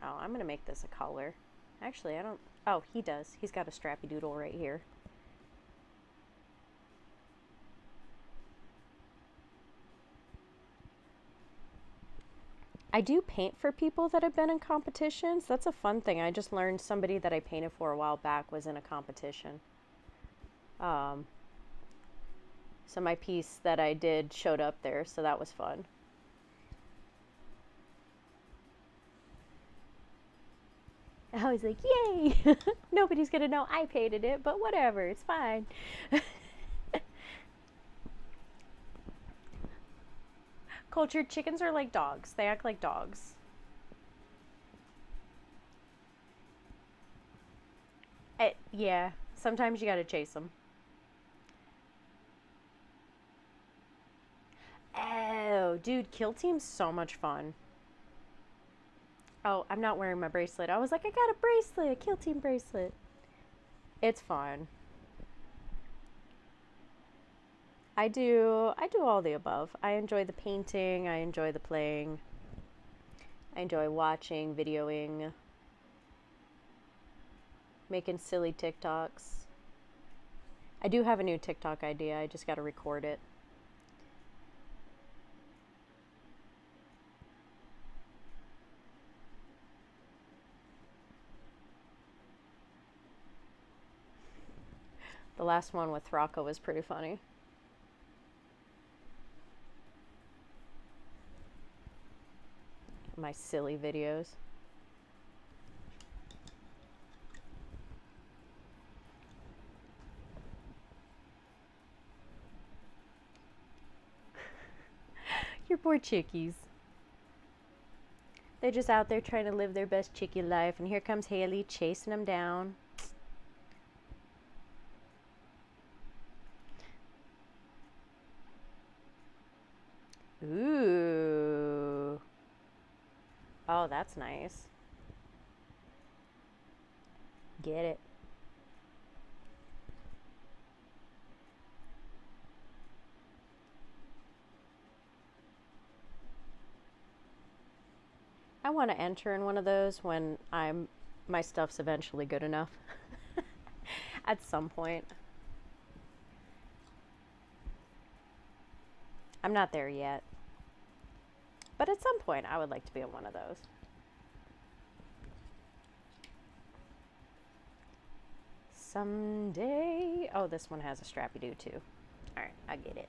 Oh, I'm going to make this a color. Actually, I don't... Oh, he does. He's got a strappy doodle right here. I do paint for people that have been in competitions. That's a fun thing. I just learned somebody that I painted for a while back was in a competition. So my piece that I did showed up there, so that was fun. I was like, yay! Nobody's gonna know I painted it, but whatever, it's fine. Cultured chickens are like dogs. They act like dogs. Yeah, sometimes you gotta chase them. Oh, dude, Kill Team's so much fun. Oh, I'm not wearing my bracelet. I was like, I got a bracelet, a Kill Team bracelet. It's fun. I do all the above. I enjoy the painting, I enjoy the playing. I enjoy watching, videoing, making silly TikToks. I do have a new TikTok idea. I just got to record it. The last one with Thraka was pretty funny. My silly videos. Your poor chickies. They're just out there trying to live their best chickie life, and here comes Haley chasing them down. Ooh. Oh, that's nice. Get it. I want to enter in one of those when my stuff's eventually good enough. At some point. I'm not there yet. But at some point, I would like to be in one of those. Someday. Oh, this one has a strappy-doo too. Alright, I get it.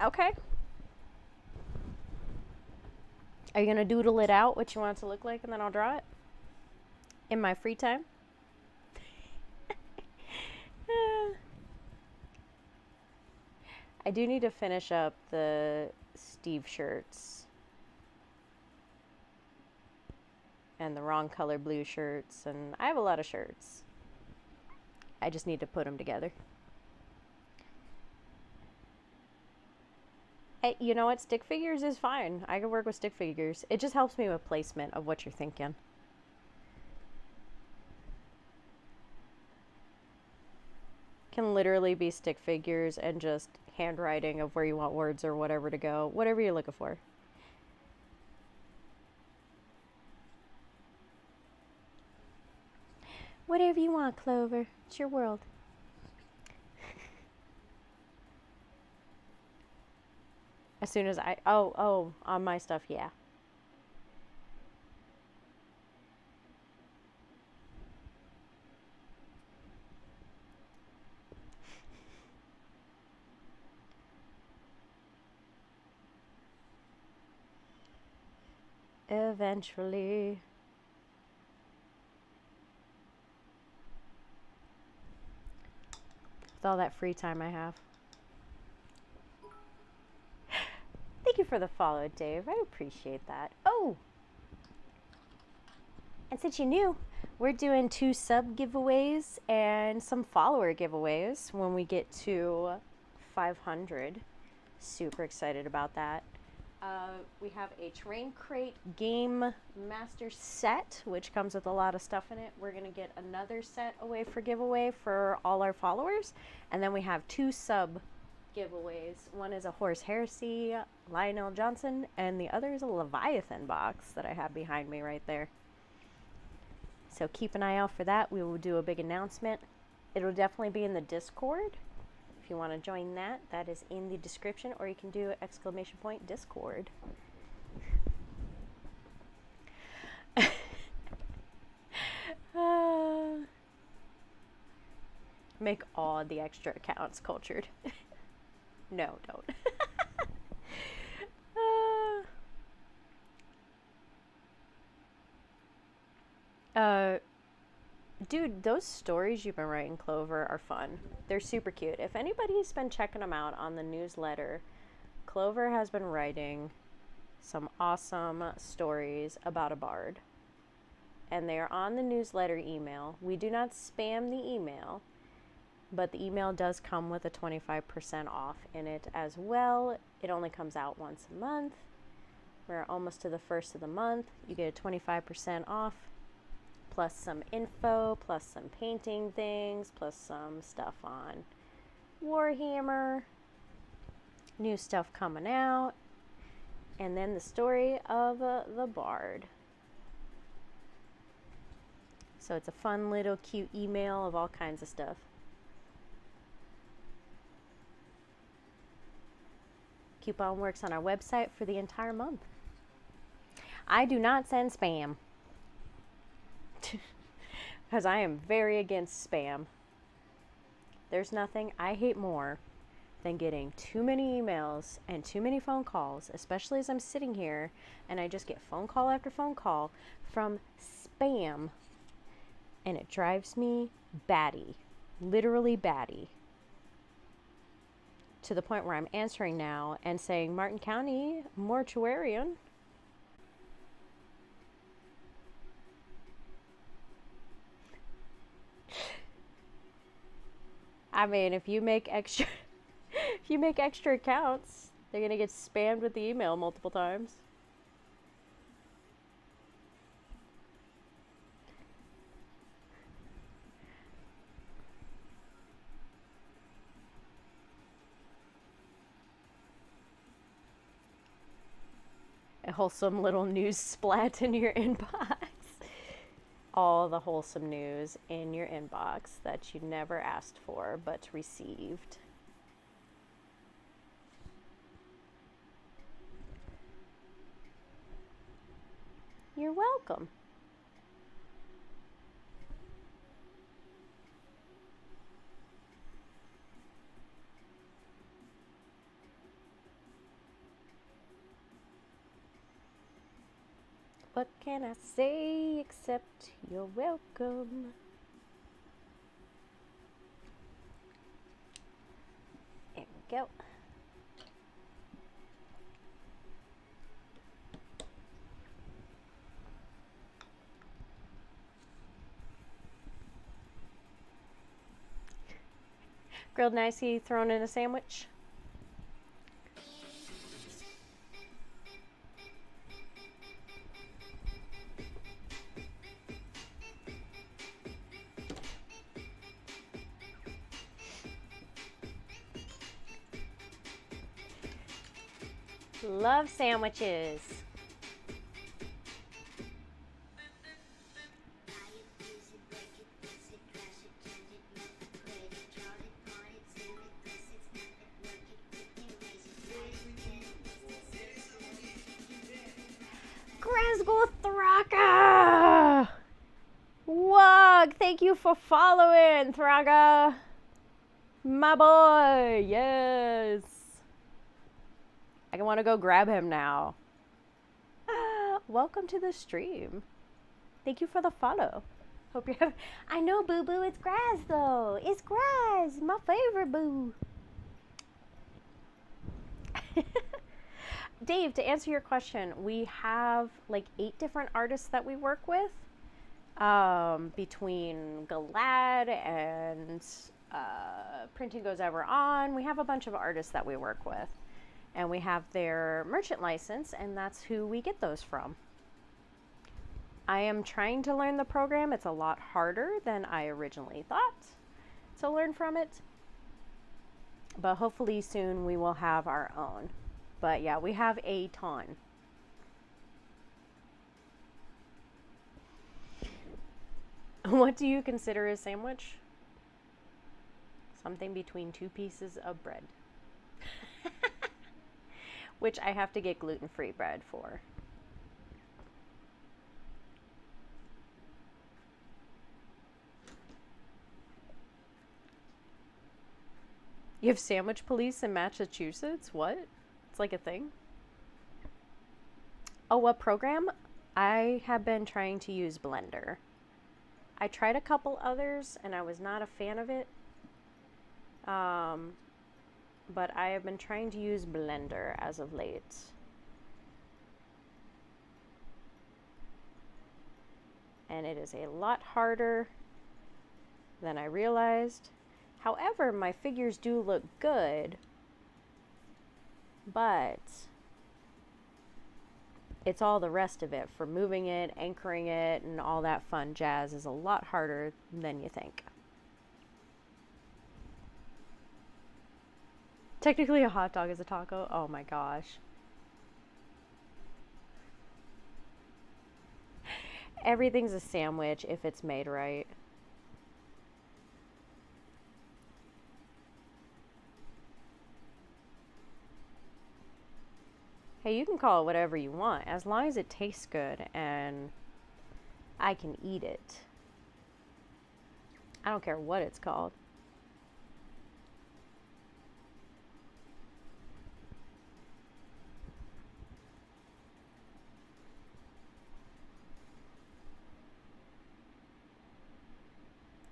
Okay. Are you going to doodle it out, what you want it to look like, and then I'll draw it? In my free time? I do need to finish up the Steve shirts. And the wrong color blue shirts. And I have a lot of shirts. I just need to put them together. Hey, you know what? Stick figures is fine. I can work with stick figures. It just helps me with placement of what you're thinking. Can literally be stick figures and just handwriting of where you want words or whatever to go. Whatever you're looking for. Whatever you want, Clover. It's your world. As soon as I... Oh, on my stuff, yeah. Eventually. With all that free time I have. Thank you for the follow, Dave. I appreciate that. Oh! And since you knew, we're doing 2 sub giveaways and some follower giveaways when we get to 500. Super excited about that. We have a Terrain Crate Game Master set, which comes with a lot of stuff in it. We're going to get another set away for giveaway for all our followers. And then we have 2 sub giveaways. One is a Horse Heresy, Lionel Johnson, and the other is a Leviathan box that I have behind me right there. So keep an eye out for that. We will do a big announcement. It'll definitely be in the Discord. If you want to join that, that is in the description, or you can do ! Discord. Make all the extra accounts cultured. No, don't. Dude, those stories you've been writing, Clover, are fun. They're super cute. If anybody's been checking them out on the newsletter, Clover has been writing some awesome stories about a bard. And they are on the newsletter email. We do not spam the email, but the email does come with a 25% off in it as well. It only comes out once a month. We're almost to the first of the month. You get a 25% off. Plus some info, plus some painting things, plus some stuff on Warhammer, new stuff coming out, and then the story of the bard. So it's a fun little cute email of all kinds of stuff. Coupon works on our website for the entire month. I do not send spam. Because I am very against spam. There's nothing I hate more than getting too many emails and too many phone calls, especially as I'm sitting here and I just get phone call after phone call from spam, and it drives me batty, literally batty, to the point where I'm answering now and saying, Martin County Mortuarian. I mean, if you make extra accounts, they're gonna get spammed with the email multiple times. wholesome little news splat in your inbox. All the wholesome news in your inbox that you never asked for but received. You're welcome. What can I say except you're welcome? There we go. Grilled nicey thrown in a sandwich. Love sandwiches. Glasgow Thraka! Wog, thank you for following, Thraka. My boy, yes. I want to go grab him now. Welcome to the stream. Thank you for the follow. Hope you have. I know, Boo Boo. It's grass though. It's grass. My favorite boo. Dave, to answer your question, we have like 8 different artists that we work with. Between Galad and Printing Goes Ever On, we have a bunch of artists that we work with. And we have their merchant license, and that's who we get those from. I am trying to learn the program. It's a lot harder than I originally thought to learn from it. But hopefully soon we will have our own. But yeah, we have a ton. What do you consider a sandwich? Something between 2 pieces of bread. Which I have to get gluten-free bread for. You have sandwich police in Massachusetts? What? It's like a thing? Oh, what program? I have been trying to use Blender. I tried a couple others and I was not a fan of it. But I have been trying to use Blender as of late. And it is a lot harder than I realized. However, my figures do look good, but it's all the rest of it. For moving it, anchoring it, and all that fun jazz is a lot harder than you think. Technically a hot dog is a taco. Oh my gosh. Everything's a sandwich if it's made right. Hey, you can call it whatever you want as long as it tastes good and I can eat it. I don't care what it's called.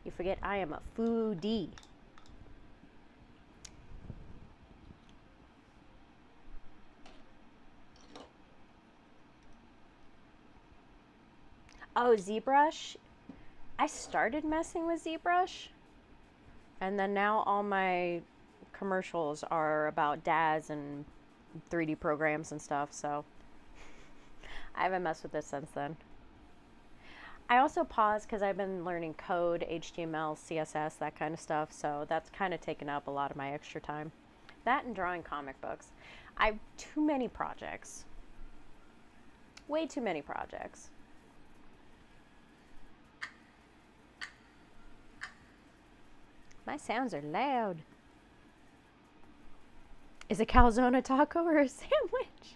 You forget I am a foodie. Oh, ZBrush. I started messing with ZBrush. And then now all my commercials are about DAZ and 3D programs and stuff, so I haven't messed with this since then. I also paused because I've been learning code, HTML, CSS, that kind of stuff, so that's kind of taken up a lot of my extra time. That and drawing comic books. I have too many projects. Way too many projects. My sounds are loud. Is a calzone a taco or a sandwich?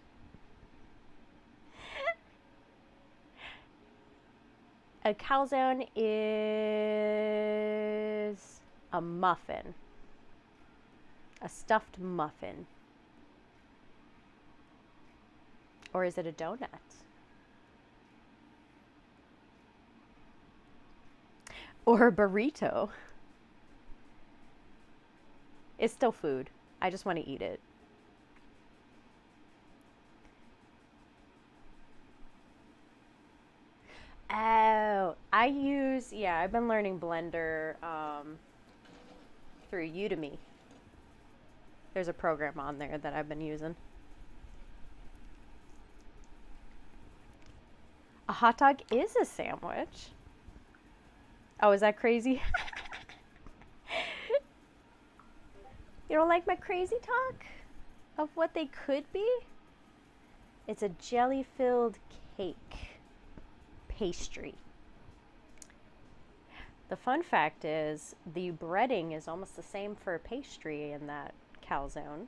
A calzone is a muffin. A stuffed muffin. Or is it a donut? Or a burrito? It's still food. I just want to eat it. Oh, I've been learning Blender through Udemy. There's a program on there that I've been using. A hot dog is a sandwich. Oh, is that crazy? You don't like my crazy talk of what they could be? It's a jelly-filled cake pastry. The fun fact is the breading is almost the same for a pastry in that calzone.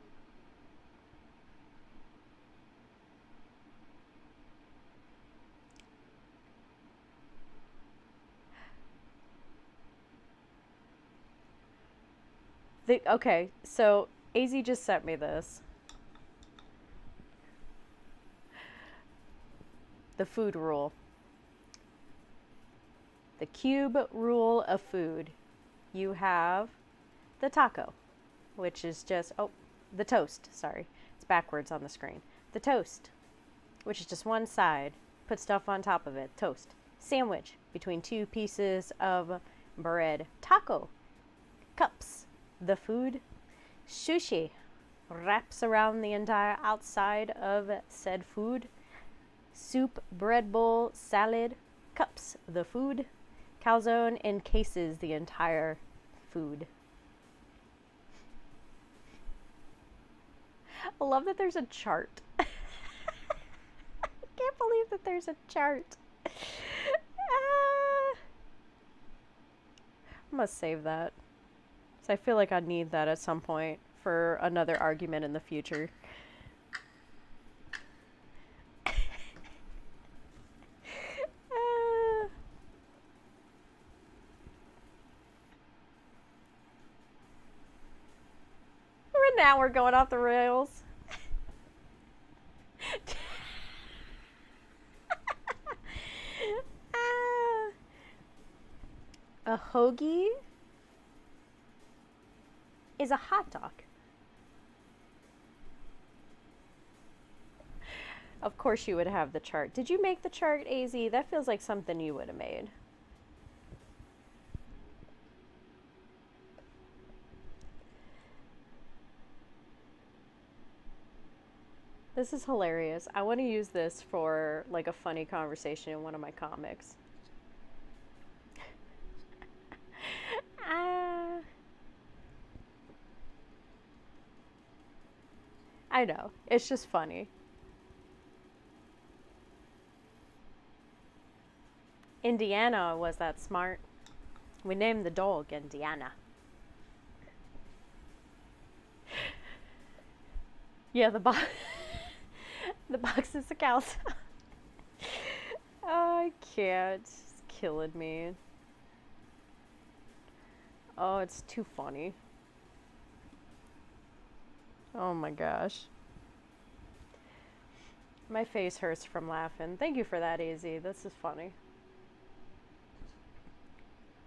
Okay, so AZ just sent me this. The food rule. The cube rule of food. You have the taco, which is just, the toast, sorry. It's backwards on the screen. The toast, which is just one side. Put stuff on top of it. Toast. Sandwich, between two pieces of bread. Taco. Cups. The food. Sushi. Wraps around the entire outside of said food. Soup, bread bowl, salad. Cups. The food. Calzone encases the entire food. I love that there's a chart. I can't believe that there's a chart. I must save that. So I feel like I need that at some point for another argument in the future. Now we're going off the rails. A hoagie is a hot dog. Of course you would have the chart. Did you make the chart, AZ? That feels like something you would have made. This is hilarious. I want to use this for like a funny conversation in one of my comics. I know. It's just funny. Indiana was that smart. We named the dog Indiana. Yeah, the box. The box is a calzone. Oh, I can't. It's killing me. Oh, it's too funny. Oh my gosh. My face hurts from laughing. Thank you for that, AZ. This is funny.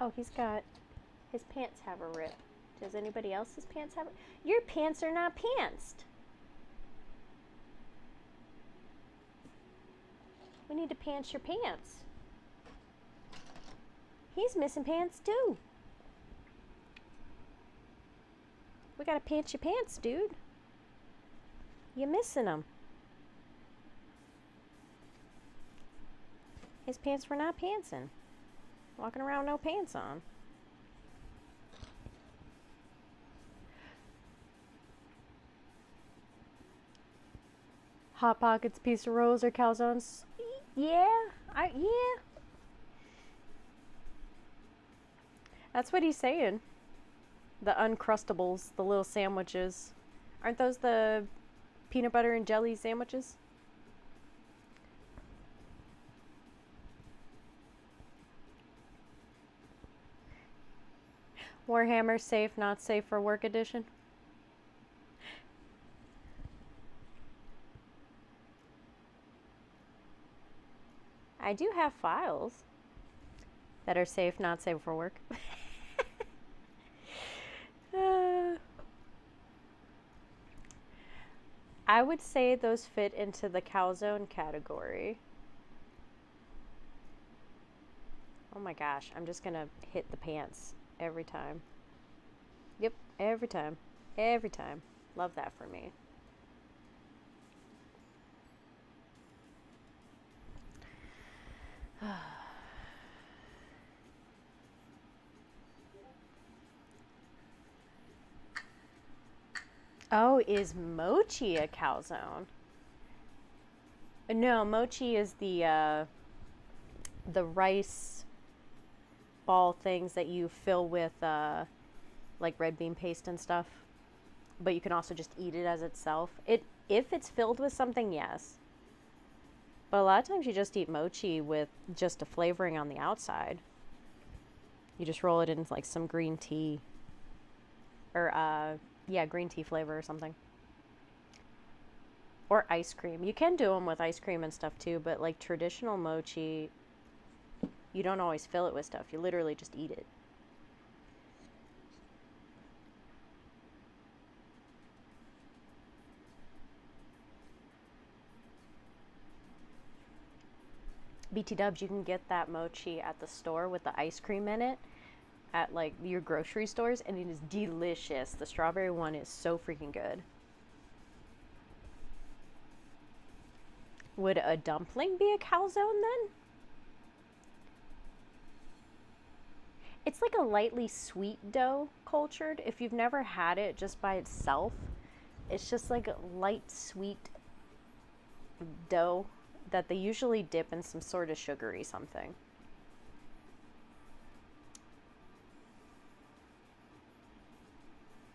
Oh, his pants have a rip. Does anybody else's pants have a... Your pants are not pantsed. We need to pants your pants. He's missing pants too. We gotta pants your pants, dude. You're missing them. His pants were not pantsing. Walking around no pants on. Hot Pockets, pizza rolls, or calzones? Yeah, yeah. That's what he's saying. The Uncrustables, the little sandwiches. Aren't those the peanut butter and jelly sandwiches? Warhammer safe, not safe for work edition. I do have files that are safe, not safe for work. I would say those fit into the calzone category. Oh my gosh, I'm just gonna hit the pants every time. Yep, every time. Every time. Love that for me. Oh, is mochi a calzone? No, mochi is the rice ball things that you fill with like red bean paste and stuff. But you can also just eat it as itself. If it's filled with something, yes. But a lot of times you just eat mochi with just a flavoring on the outside. You just roll it in like some green tea. Or yeah, green tea flavor or something. Or ice cream. You can do them with ice cream and stuff too, but like traditional mochi, you don't always fill it with stuff. You literally just eat it. BT Dubs, you can get that mochi at the store with the ice cream in it at like your grocery stores, and it is delicious. The strawberry one is so freaking good. Would a dumpling be a calzone then? It's like a lightly sweet dough cultured. If you've never had it just by itself, it's just like a light sweet dough that they usually dip in some sort of sugary something.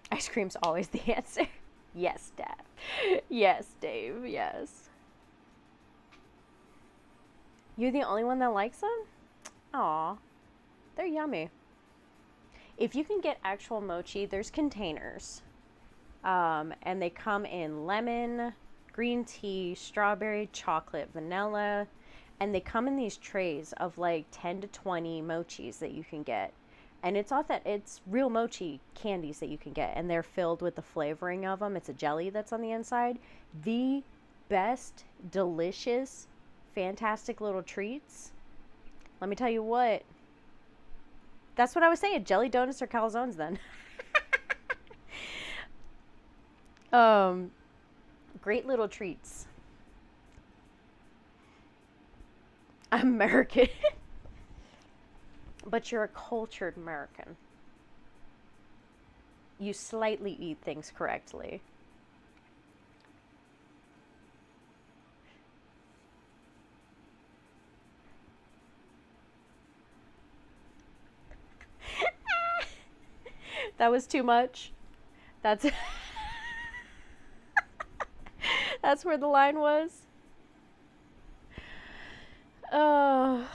Ice cream's always the answer. Yes, Dad. Yes, Dave. Yes. You're the only one that likes them? Aw, they're yummy. If you can get actual mochi, there's containers. And they come in lemon, green tea, strawberry, chocolate, vanilla. And they come in these trays of like 10 to 20 mochis that you can get. And it's real mochi candies that you can get. And they're filled with the flavoring of them. It's a jelly that's on the inside. The best, delicious, fantastic little treats. Let me tell you what. That's what I was saying. Jelly donuts or calzones then. Great little treats. American. But you're a cultured American. You slightly eat things correctly. That was too much. That's that's where the line was. Oh.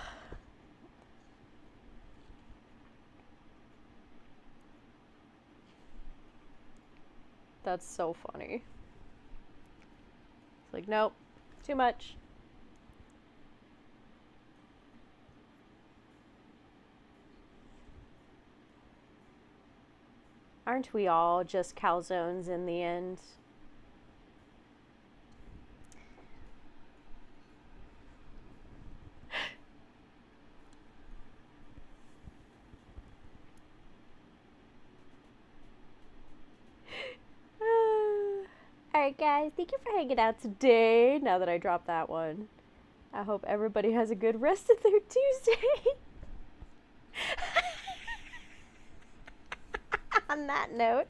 That's so funny. It's like, nope, too much. Aren't we all just calzones in the end? Alright guys, thank you for hanging out today. Now that I dropped that one, I hope everybody has a good rest of their Tuesday. On that note,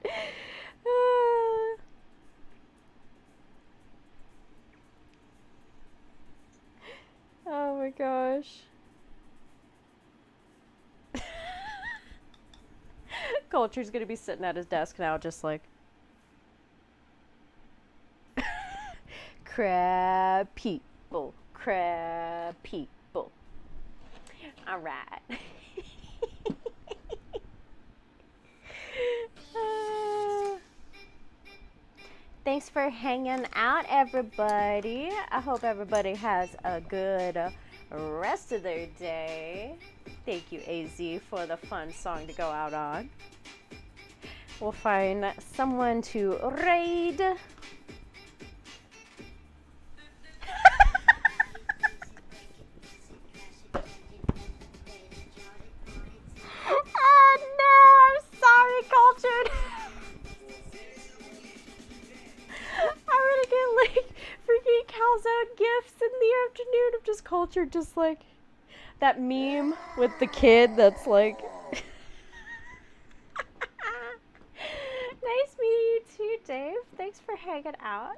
oh gosh. Culture's gonna be sitting at his desk now, just like, crab people, crab people. All right. Thanks for hanging out, everybody. I hope everybody has a good rest of their day. Thank you, AZ, for the fun song to go out on. We'll find someone to raid. Oh no, I'm sorry, Cultured. I'm gonna get like freaking calzone gifts in the afternoon of just Cultured, just like that meme with the kid that's like. Nice meeting you too, Dave. Thanks for hanging out.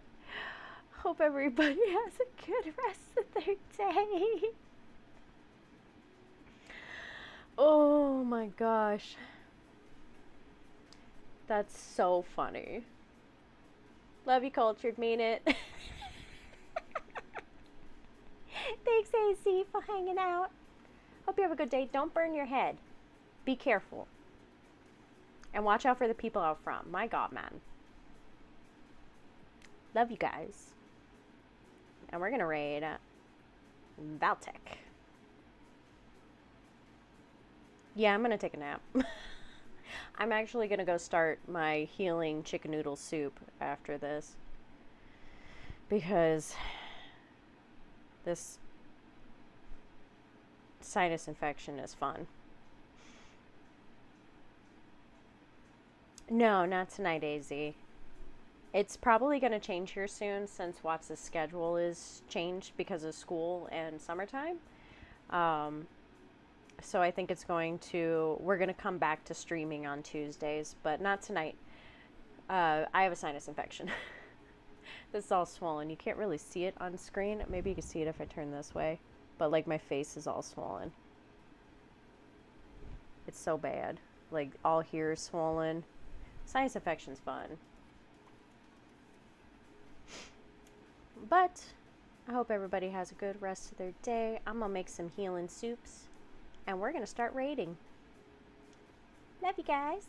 Hope everybody has a good rest of their day. Oh my gosh. That's so funny. Love you, Cultured. Mean it. Thanks, AC, for hanging out. Hope you have a good day. Don't burn your head. Be careful. And watch out for the people out front. My God, man. Love you guys. And we're going to raid Valtech. Yeah, I'm going to take a nap. I'm actually going to go start my healing chicken noodle soup after this. Because this sinus infection is fun. No, not tonight, AZ. It's probably going to change here soon since Watts' schedule is changed because of school and summertime. So I think we're going to come back to streaming on Tuesdays, but not tonight. I have a sinus infection. This is all swollen. You can't really see it on screen. Maybe you can see it if I turn this way. But like my face is all swollen. It's so bad. Like all here is swollen. Sinus infection's fun. But I hope everybody has a good rest of their day. I'm going to make some healing soups. And we're going to start raiding. Love you guys.